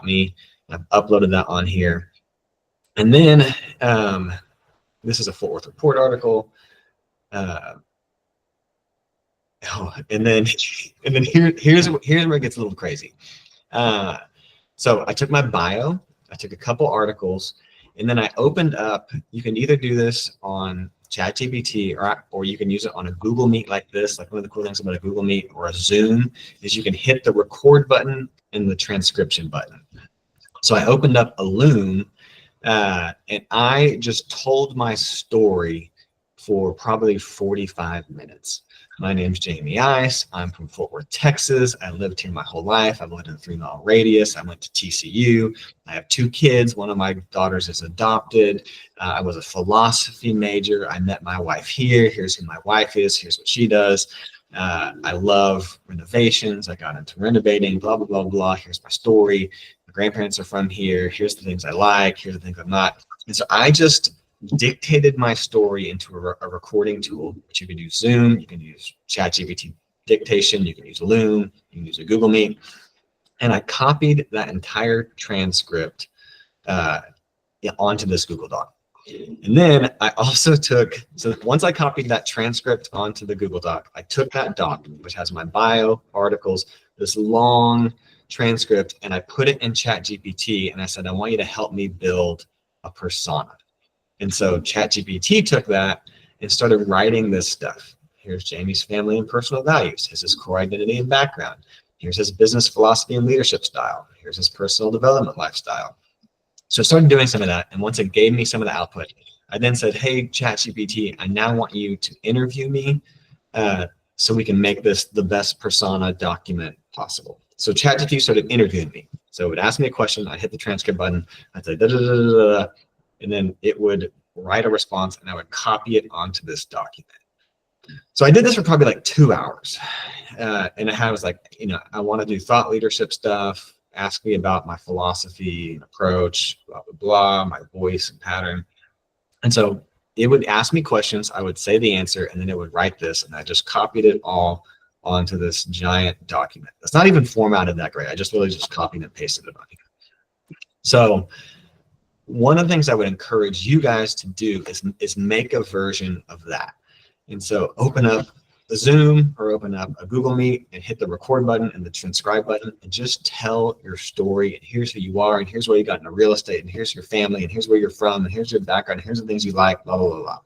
me. I've uploaded that on here. And then this is a Fort Worth Report article. And then here's where it gets a little crazy. So I took my bio, I took a couple articles, and then I opened up. You can either do this on ChatGPT or you can use it on a Google Meet like this. Like one of the cool things about a Google Meet or a Zoom is you can hit the record button and the transcription button. So I opened up a Loom and I just told my story for probably 45 minutes. My name's Jamey Ice. I'm from Fort Worth, Texas. I lived here my whole life. I've lived in a 3-mile radius. I went to TCU. I have 2 kids. One of my daughters is adopted. I was a philosophy major. I met my wife here. Here's who my wife is. Here's what she does. I love renovations. I got into renovating, blah, blah, blah, blah. Here's my story. My grandparents are from here. Here's the things I like. Here's the things I'm not. And so I just dictated my story into a recording tool, which you can use Zoom, you can use ChatGPT dictation, you can use Loom, you can use a Google Meet. And I copied that entire transcript onto this Google Doc. And then I also took, so once I copied that transcript onto the Google Doc, I took that doc, which has my bio, articles, this long transcript, and I put it in ChatGPT, and I said, I want you to help me build a persona. And so ChatGPT took that and started writing this stuff. Here's Jamey's family and personal values. Here's his core identity and background. Here's his business philosophy and leadership style. Here's his personal development lifestyle. So I started doing some of that. And once it gave me some of the output, I then said, hey, ChatGPT, I now want you to interview me so we can make this the best persona document possible. So ChatGPT started interviewing me. So it would ask me a question. I'd hit the transcript button. I'd say, da, da, da, da, da, and then it would write a response and I would copy it onto this document. So I did this for probably like 2 hours. And I was like, I want to do thought leadership stuff. Ask me about my philosophy and approach, blah, blah, blah, my voice and pattern. And so it would ask me questions. I would say the answer, and then it would write this. And I just copied it all onto this giant document. It's not even formatted that great. I just really just copied and pasted it on here. So one of the things I would encourage you guys to do is make a version of that. And so open up the Zoom or open up a Google Meet and hit the record button and the transcribe button and just tell your story. And here's who you are, and here's where you got into real estate, and here's your family, and here's where you're from, and here's your background, and here's the things you like, blah, blah, blah, blah.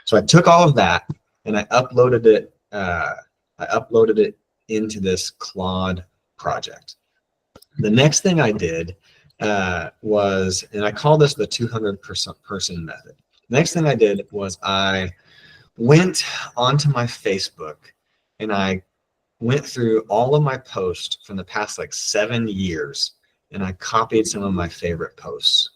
So I took all of that and I uploaded it into this Claude project. The next thing I did was, and I call this the 200 person method. The next thing I did was I went onto my Facebook and I went through all of my posts from the past like 7 years and I copied some of my favorite posts.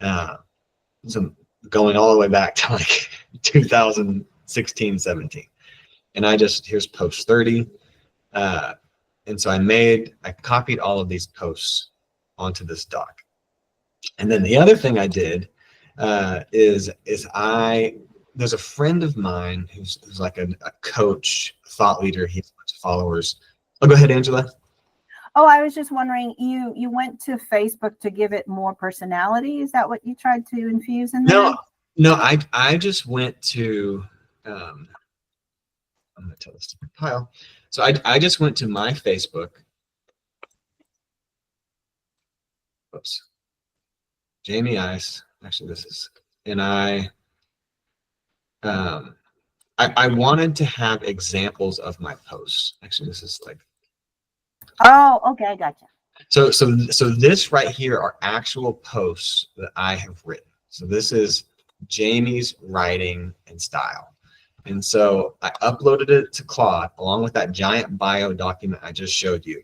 Some going all the way back to like 2016, 17. And here's post 30. And so I copied all of these posts onto this doc. And then the other thing I did is there's a friend of mine who's like a coach, thought leader. He has a bunch of followers. Oh, go ahead, Angela. Oh, I was just wondering, you went to Facebook to give it more personality. Is that what you tried to infuse in there? No, I just went to, I'm going to tell this to Kyle. So I just went to my Facebook. Oops. Jamey Ice. Actually, and I wanted to have examples of my posts. Actually, this is like. Oh, okay, I gotcha. So this right here are actual posts that I have written. So this is Jamey's writing and style. And so I uploaded it to Claude along with that giant bio document I just showed you.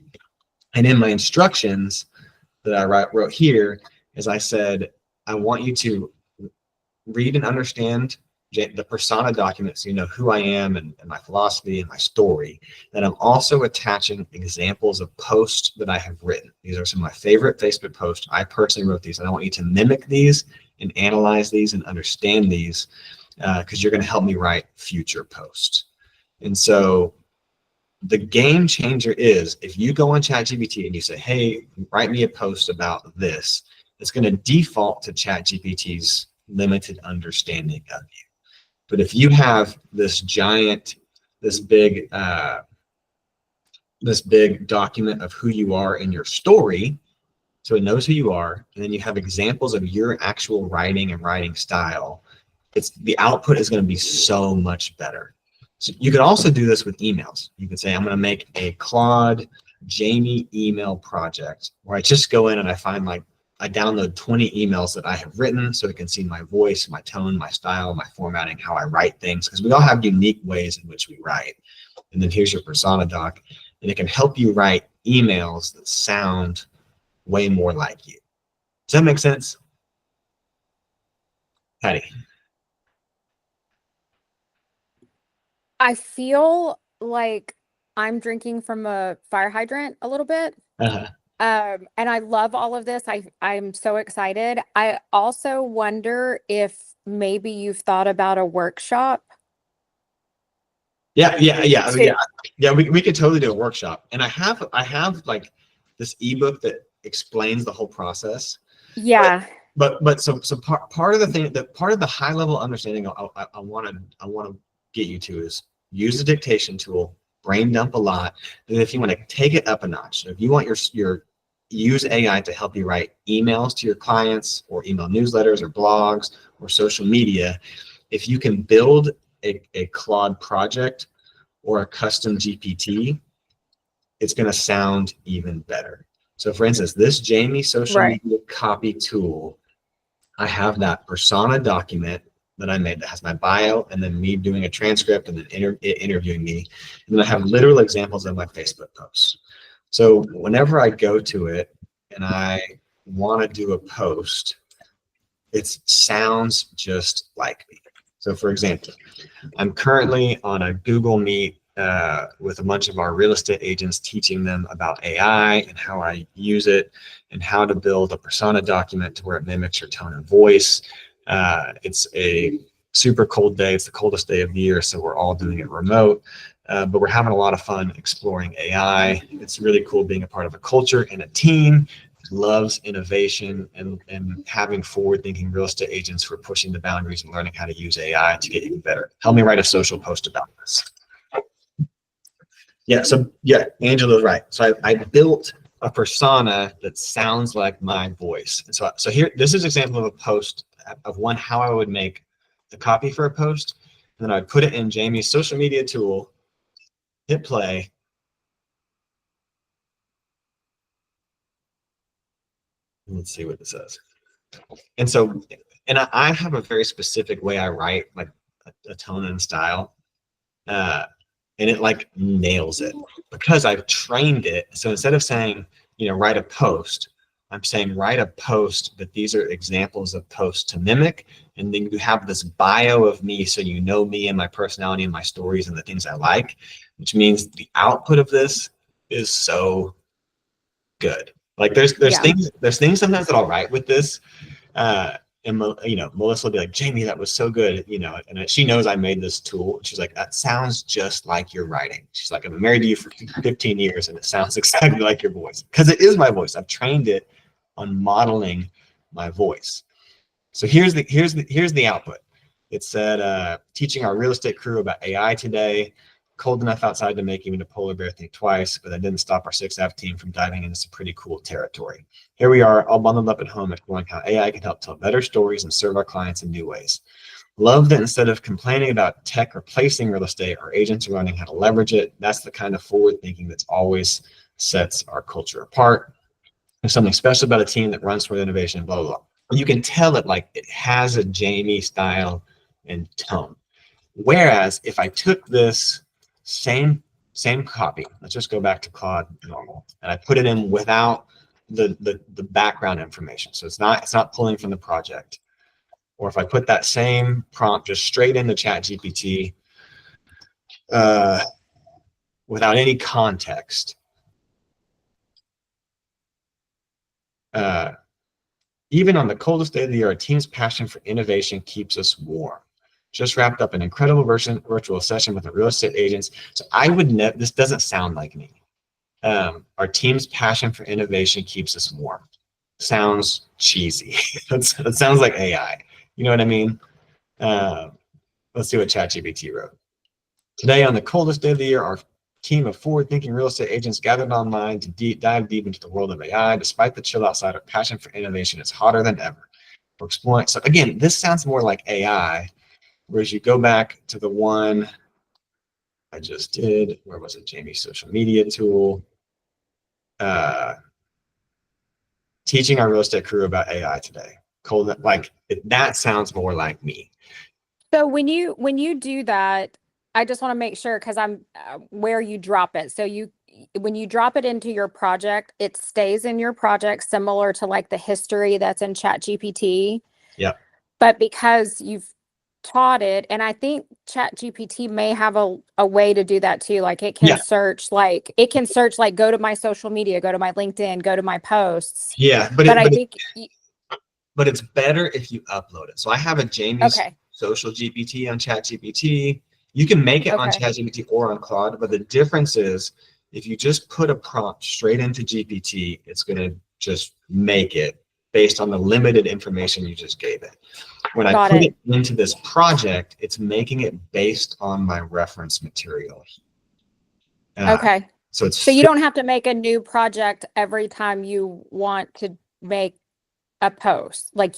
And in my instructions that I wrote here is I said, I want you to read and understand the persona document so you know who I am and my philosophy and my story. And I'm also attaching examples of posts that I have written. These are some of my favorite Facebook posts. I personally wrote these, and I want you to mimic these and analyze these and understand these because you're going to help me write future posts. And so the game changer is if you go on ChatGPT and you say, hey, write me a post about this, it's going to default to ChatGPT's limited understanding of you. But if you have this big document of who you are in your story, so it knows who you are, and then you have examples of your actual writing and writing style, the output is going to be so much better. So you could also do this with emails. You could say, I'm going to make a Claude Jamey email project where I just go in and I download 20 emails that I have written so it can see my voice, my tone, my style, my formatting, how I write things, because we all have unique ways in which we write. And then here's your persona doc, and it can help you write emails that sound way more like you. Does that make sense? Patty. I feel like I'm drinking from a fire hydrant a little bit. Uh-huh. And I love all of this. I'm so excited. I also wonder if maybe you've thought about a workshop. Yeah. We could totally do a workshop. And I have like this ebook that explains the whole process. Yeah. But so part of the thing that part of the high level understanding I want to get you to is use the dictation tool, brain dump a lot. And if you want to take it up a notch, so if you want your use AI to help you write emails to your clients or email newsletters or blogs or social media, if you can build a Claude project or a custom GPT, it's going to sound even better. So for instance, this Jamey social Right. media copy tool, I have that persona document that I made that has my bio and then me doing a transcript and then interviewing me. And then I have literal examples of my Facebook posts. So whenever I go to it and I want to do a post, it sounds just like me. So for example, I'm currently on a Google Meet with a bunch of our real estate agents, teaching them about AI and how I use it and how to build a persona document to where it mimics your tone and voice. It's a super cold day. It's the coldest day of the year, so we're all doing it remote. But we're having a lot of fun exploring AI. It's really cool being a part of a culture and a team that loves innovation and having forward-thinking real estate agents who are pushing the boundaries and learning how to use AI to get even better. Help me write a social post about this. Yeah, so yeah, Angela's right. So I built a persona that sounds like my voice. And so here, this is an example of a post of how I would make the copy for a post. And then I'd put it in Jamey's social media tool, hit play. Let's see what this says. And so, and I have a very specific way I write, like a tone and style. And it like nails it because I've trained it. So instead of saying, write a post, I'm saying write a post, but these are examples of posts to mimic. And then you have this bio of me, so you know me and my personality and my stories and the things I like, which means the output of this is so good. Like there's things sometimes that I'll write with this. And Melissa will be like, Jamey, that was so good, and she knows I made this tool. She's like, that sounds just like your writing. She's like, I've been married to you for 15 years and it sounds exactly like your voice, because it is my voice. I've trained it on modeling my voice. So here's the output. It said, teaching our real estate crew about AI today. Cold enough outside to make even a polar bear think twice, but that didn't stop our 6F team from diving into some pretty cool territory. Here we are, all bundled up at home, exploring how AI can help tell better stories and serve our clients in new ways. Love that instead of complaining about tech replacing real estate, our agents are learning how to leverage it. That's the kind of forward thinking that's always sets our culture apart. There's something special about a team that runs toward innovation, blah, blah, blah. You can tell it like it has a Jamey style and tone. Whereas if I took this same copy, let's just go back to Claude normal, and I put it in without the background information, so it's not pulling from the project, or if I put that same prompt just straight into ChatGPT without any context, even on the coldest day of the year, our team's passion for innovation keeps us warm. Just wrapped up an incredible virtual session with the real estate agents. So I would this doesn't sound like me. Our team's passion for innovation keeps us warm. Sounds cheesy. That sounds like AI. You know what I mean? Let's see what ChatGPT wrote. Today, on the coldest day of the year, our team of forward-thinking real estate agents gathered online to dive deep into the world of AI. Despite the chill outside, our passion for innovation is hotter than ever. We're exploring. So again, this sounds more like AI. Whereas you go back to the one I just did, where was it? Jamey's social media tool. Teaching our real estate crew about AI today. That sounds more like me. So when you do that, I just want to make sure, because I'm where you drop it. So when you drop it into your project, it stays in your project, similar to like the history that's in ChatGPT. Yeah. But because you've taught it, and I think ChatGPT may have a way to do that too. Like it can search, go to my social media, go to my LinkedIn, go to my posts. Yeah, but it's better if you upload it. So I have a Jamey's social GPT on ChatGPT. You can make it on ChatGPT or on Claude, but the difference is if you just put a prompt straight into GPT, it's going to just make it based on the limited information you just gave it. When I put it into this project, it's making it based on my reference material. So you don't have to make a new project every time you want to make a post. Like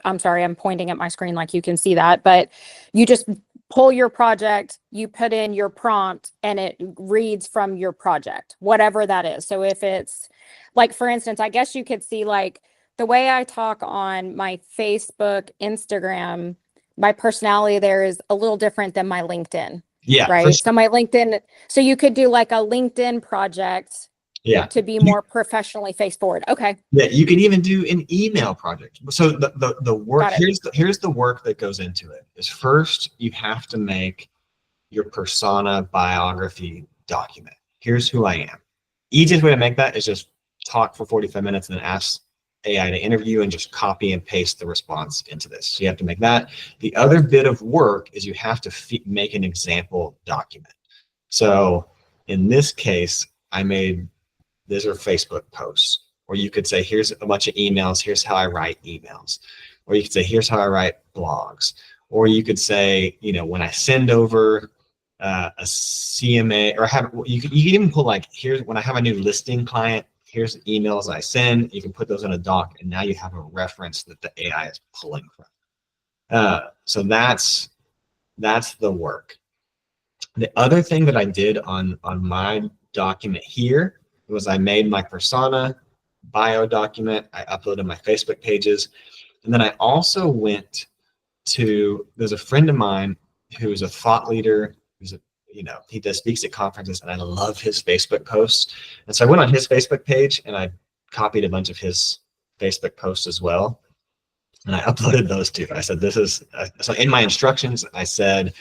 I'm sorry, I'm pointing at my screen like you can see that, but you just pull your project, you put in your prompt, and it reads from your project, whatever that is. So if it's like, for instance, I guess you could see like the way I talk on my Facebook, Instagram, my personality there is a little different than my LinkedIn, Yeah, for right? sure. So my LinkedIn, so you could do like a LinkedIn project Yeah. to be more professionally face forward. Okay. Yeah, you can even do an email project. So the work, Got it. here's the work that goes into it. Is first you have to make your persona biography document. Here's who I am. Easiest way to make that is just talk for 45 minutes and then ask AI to interview and just copy and paste the response into this. So you have to make that. The other bit of work is you have to make an example document. So in this case, I made, these are Facebook posts, or you could say, here's a bunch of emails, here's how I write emails. Or you could say, here's how I write blogs. Or you could say, you know, when I send over a CMA, or you can even pull like, here's when I have a new listing client, here's the emails I send. You can put those in a doc, and now you have a reference that the AI is pulling from. So that's the work. The other thing that I did on my document here was I made my persona bio document. I uploaded my Facebook pages, and then I also went to, there's a friend of mine who's a thought leader, who's a, you know, he does speaks at conferences, and I love his Facebook posts. And so I went on his Facebook page and I copied a bunch of his Facebook posts as well. And I uploaded those too. I said, this is, so in my instructions, I said,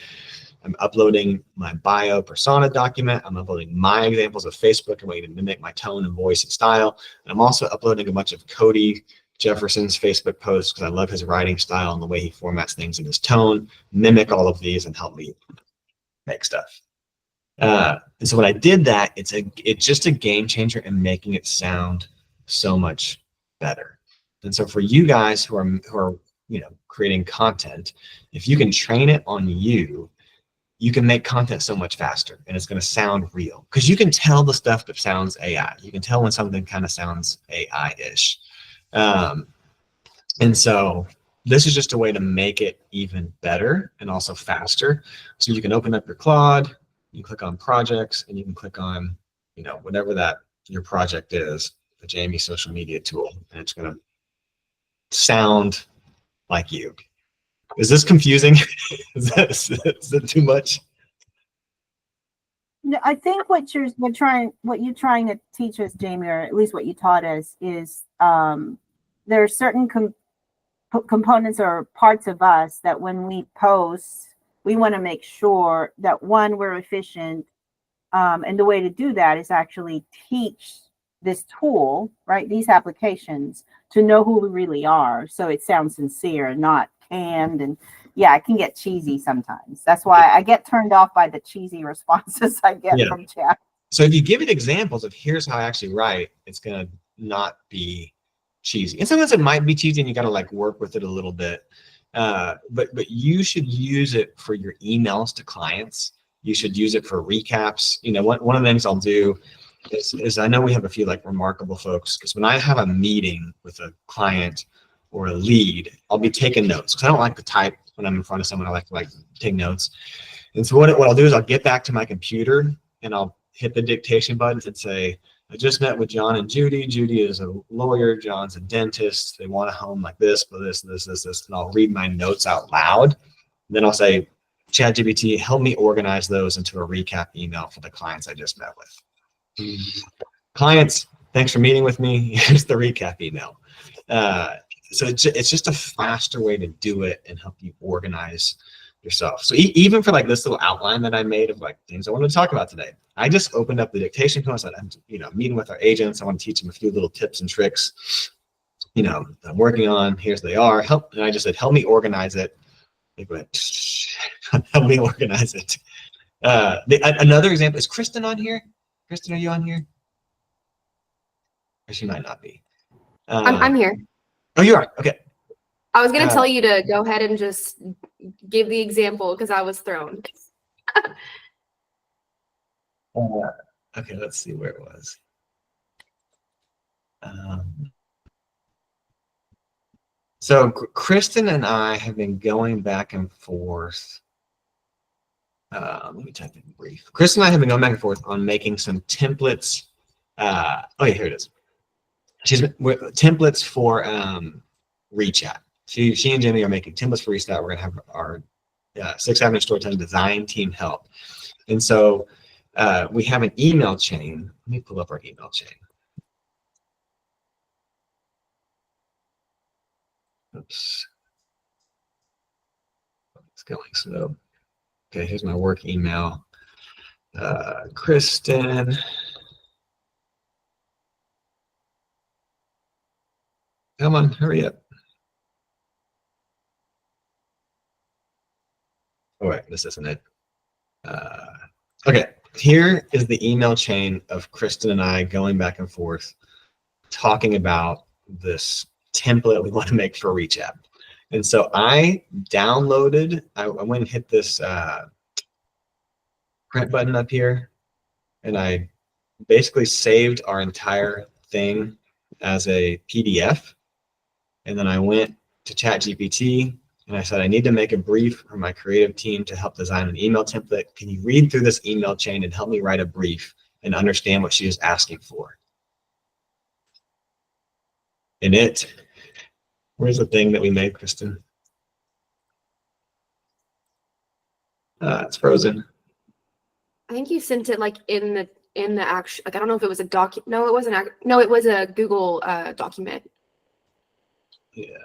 I'm uploading my bio persona document. I'm uploading my examples of Facebook and way to mimic my tone and voice and style. And I'm also uploading a bunch of Cody Jefferson's Facebook posts because I love his writing style and the way he formats things in his tone. Mimic all of these and help me make stuff. And so when I did that, it's just a game changer in making it sound so much better. And so for you guys who are you know, creating content, if you can train it on you, you can make content so much faster, and it's going to sound real, because you can tell the stuff that sounds AI. You can tell when something kind of sounds AI-ish. And so this is just a way to make it even better and also faster. So you can open up your Claude, you click on projects, and you can click on, you know, whatever that your project is, the Jamey social media tool, and it's going to sound like you. Is this confusing? is that too much? No, I think what you're trying to teach us, Jamey, or at least what you taught us, is there are certain components or parts of us that when we post, we want to make sure that, one, we're efficient, and the way to do that is actually teach this tool, right, these applications, to know who we really are, so it sounds sincere and not canned. And yeah, it can get cheesy sometimes. That's why I get turned off by the cheesy responses I get from chat. So if you give it examples of here's how I actually write, it's gonna not be cheesy. And sometimes it might be cheesy, and you gotta like work with it a little bit. But you should use it for your emails to clients. You should use it for recaps. You know, one of the things I'll do is I know we have a few like remarkable folks, because when I have a meeting with a client or a lead, I'll be taking notes, because I don't like to type when I'm in front of someone. I like to take notes. And so what I'll do is I'll get back to my computer and I'll hit the dictation buttons and say, I just met with John and Judy. Judy is a lawyer. John's a dentist. They want a home like this, but this. And I'll read my notes out loud. And then I'll say, ChatGPT, help me organize those into a recap email for the clients I just met with. Clients, thanks for meeting with me. Here's the recap email. So it's just a faster way to do it and help you organize yourself. So even for like this little outline that I made of like things I want to talk about today, I just opened up the dictation tool. I said, I'm, you know, meeting with our agents. I want to teach them a few little tips and tricks, you know, I'm working on. Here's they are. Help. And I just said, help me organize it. It went, help me organize it. Another example is Kristen on here. Kristen, are you on here? Or she might not be. I'm here. Oh, you are. Okay. I was going to tell you to go ahead and just give the example because I was thrown. Okay, let's see where it was. So Kristen and I have been going back and forth let me type in brief. Chris and I have been going back and forth on making some templates. Oh yeah, here it is. Templates for ReChat. She and Jamey are making templates for ReChat. We're gonna have our 6 Avenue Storytelling design team help. And so we have an email chain. Let me pull up our email chain. Oops. It's going slow. Okay, here's my work email. Kristen. Come on, hurry up. Oh wait, this isn't it. Okay, here is the email chain of Kristen and I going back and forth, talking about this template we want to make for ReachApp. And so I downloaded, I went and hit this print button up here, and I basically saved our entire thing as a PDF. And then I went to ChatGPT and I said, I need to make a brief for my creative team to help design an email template. Can you read through this email chain and help me write a brief and understand what she is asking for? And where's the thing that we made, Kristen? It's frozen. I think you sent it like in the actual, like I don't know if it was a doc. No, it wasn't. No, it was a Google document. Yeah.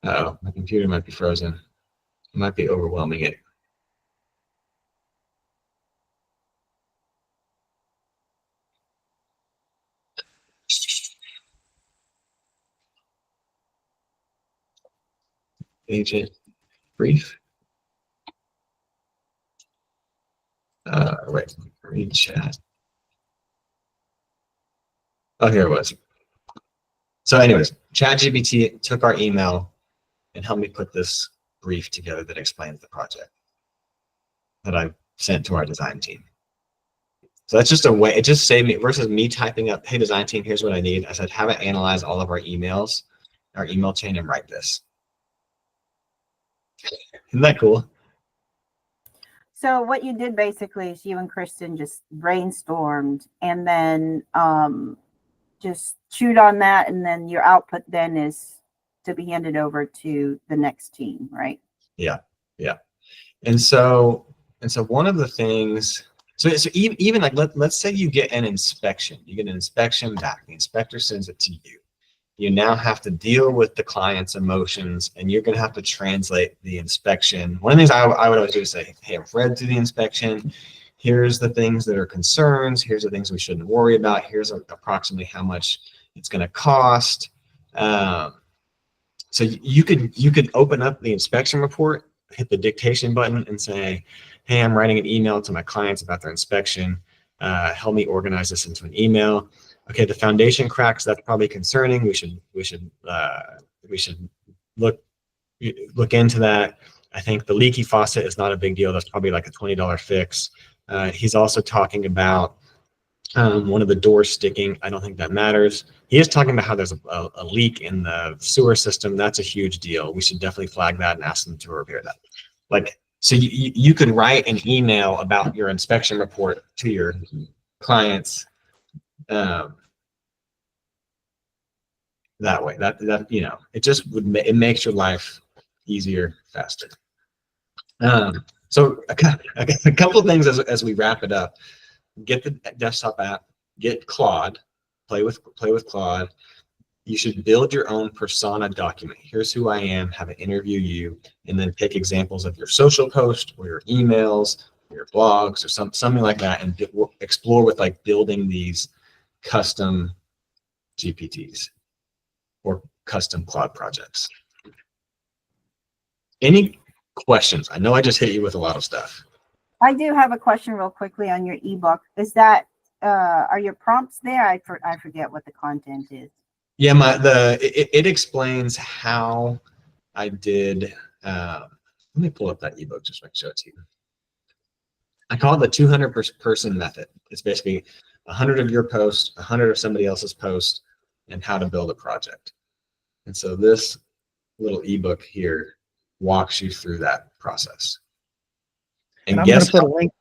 Oh, my computer might be frozen. It might be overwhelming it. Agent brief. Wait, read chat. Oh, here it was. So anyways, ChatGPT took our email and helped me put this brief together that explains the project that I sent to our design team. So that's just a way, it just saved me versus me typing up, hey, design team, here's what I need. I said, have it analyze all of our emails, our email chain, and write this. Isn't that cool? So what you did basically is you and Kristen just brainstormed and then just chewed on that, and then your output then is to be handed over to the next team, right? Yeah, yeah. And so one of the things, so even like let's say you get an inspection, you get an inspection back, the inspector sends it to you. You now have to deal with the client's emotions, and you're going to have to translate the inspection. One of the things I would always do is say, hey, I've read through the inspection. Here's the things that are concerns. Here's the things we shouldn't worry about. Here's approximately how much it's going to cost. So you could open up the inspection report, hit the dictation button, and say, hey, I'm writing an email to my clients about their inspection. Help me organize this into an email. Okay, the foundation cracks, that's probably concerning. We should look into that. I think the leaky faucet is not a big deal. That's probably like a $20 fix. He's also talking about one of the doors sticking. I don't think that matters. He is talking about how there's a leak in the sewer system. That's a huge deal. We should definitely flag that and ask them to repair that. Like, so you could write an email about your inspection report to your clients. That way, that you know, it just it makes your life easier, faster. So a couple of things as we wrap it up. Get the desktop app, get Claude, play with Claude. You should build your own persona document. Here's who I am, have it interview you, and then pick examples of your social post or your emails, or your blogs, or something like that, and explore with like building these custom GPTs or custom Claude projects. Any questions? I know I just hit you with a lot of stuff. I do have a question real quickly on your ebook. Is that are your prompts there? I forget what the content is. Yeah, it explains how I did. Let me pull up that ebook just to show it to you. I call it the 200 person method. It's basically 100 of your posts, 100 of somebody else's posts, and how to build a project. And so this little ebook here walks you through that process. And I'm going to put a link.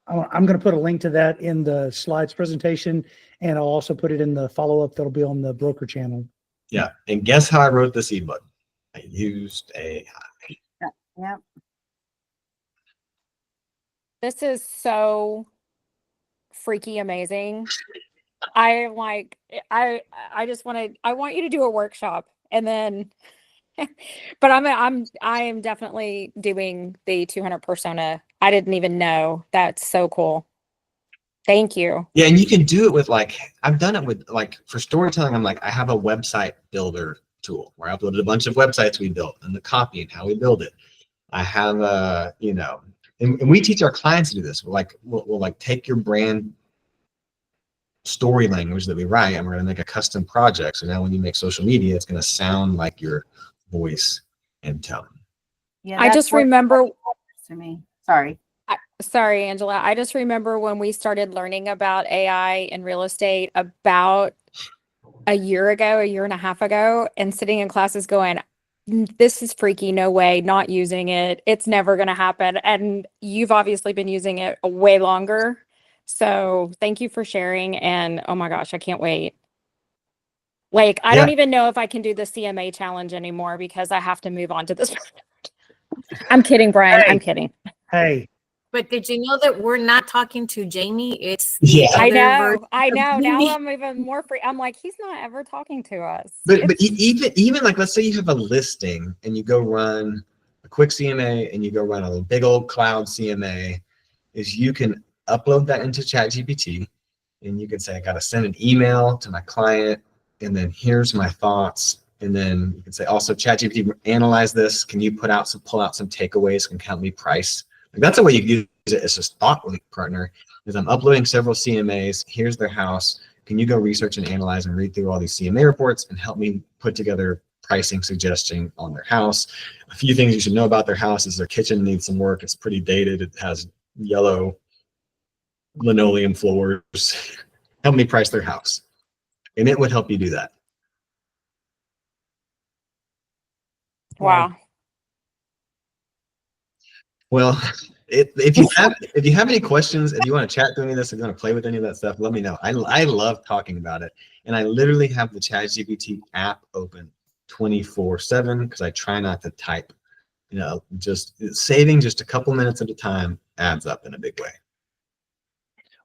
I'm going to put a link to that in the slides presentation, and I'll also put it in the follow-up that'll be on the broker channel. Yeah. And guess how I wrote this ebook? I used AI. Yeah. This is so freaky amazing. I like, I just want to, I want you to do a workshop and then, but I am definitely doing the 200 persona. I didn't even know. That's so cool. Thank you. Yeah. And you can do it with like, I've done it with like, for storytelling, I'm like, I have a website builder tool where I uploaded a bunch of websites we built and the copy and how we build it. I have a, you know, and we teach our clients to do this. We'll like take your brand story language that we write and we're going to make a custom project. So now when you make social media, it's going to sound like your voice and tone. Yeah, I just remember to me. Sorry. Sorry, Angela. I just remember when we started learning about AI in real estate about a year and a half ago, and sitting in classes going, this is freaky, no way, not using it. It's never going to happen. And you've obviously been using it way longer. So thank you for sharing. And oh my gosh, I can't wait. Like, I don't even know if I can do the CMA challenge anymore because I have to move on to this. I'm kidding, Brian. Hey. I'm kidding. Hey, But did you know that we're not talking to Jamey? It's Yeah. I other know. version I of know. Now Jamey. I'm even more free. I'm like, he's not ever talking to us. But It's- even like, let's say you have a listing and you go run a quick CMA and you go run a big old cloud CMA, is you can upload that into ChatGPT and you can say, I got to send an email to my client and then here's my thoughts. And then you can say, also ChatGPT, analyze this. Can you pull out some takeaways and help me price? Like, that's the way you use it as a thought link partner. Is I'm uploading several CMAs. Here's their house. Can you go research and analyze and read through all these CMA reports and help me put together pricing suggestion on their house? A few things you should know about their house is their kitchen needs some work. It's pretty dated. It has yellow linoleum floors. Help me price their house. And it would help you do that. wow. Well, if you have any questions, if you want to chat through any of this, if you want to play with any of that stuff, let me know. I love talking about it, and I literally have the ChatGPT app open 24/7 because I try not to type. You know, just saving just a couple minutes at a time adds up in a big way.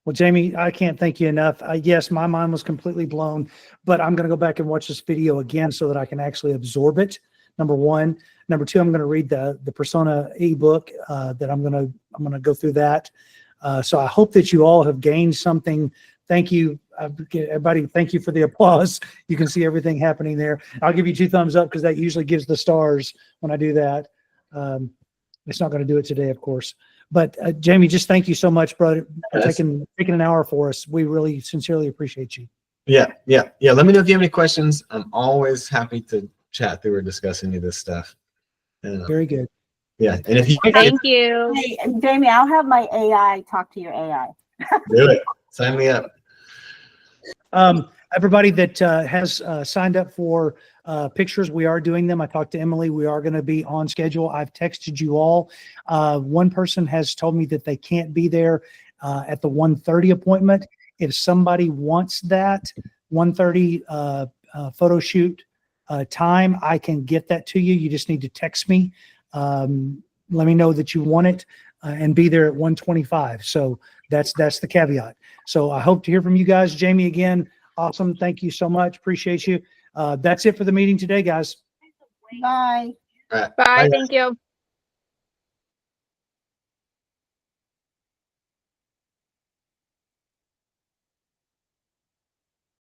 well, Jamey, I can't thank you enough. Yes, my mind was completely blown, but I'm going to go back and watch this video again so that I can actually absorb it. Number one. Number two, I'm going to read the persona ebook that I'm going to go through that. So I hope that you all have gained something. Thank you, everybody. Thank you for the applause. You can see everything happening there. I'll give you 2 thumbs up because that usually gives the stars when I do that. It's not going to do it today, of course. But Jamey, just thank you so much, brother, for taking an hour for us. We really sincerely appreciate you. Yeah. Let me know if you have any questions. I'm always happy to chat through or discuss any of this stuff. Very good. Yeah, and if you Thank you. Hey, Jamey, I'll have my AI talk to your AI. do it, sign me up. Everybody that has signed up for pictures, we are doing them. I talked to Emily. We are going to be on schedule. I've texted you all. One person has told me that they can't be there at the 1:30 appointment. If somebody wants that 1:30 photo shoot time, I can get that to you. You just need to text me. Let me know that you want it and be there at 1:25. So that's the caveat. So I hope to hear from you guys. Jamey, again, awesome. Thank you so much. Appreciate you. That's it for the meeting today, guys. Bye. All right. Bye. Bye. Thank you.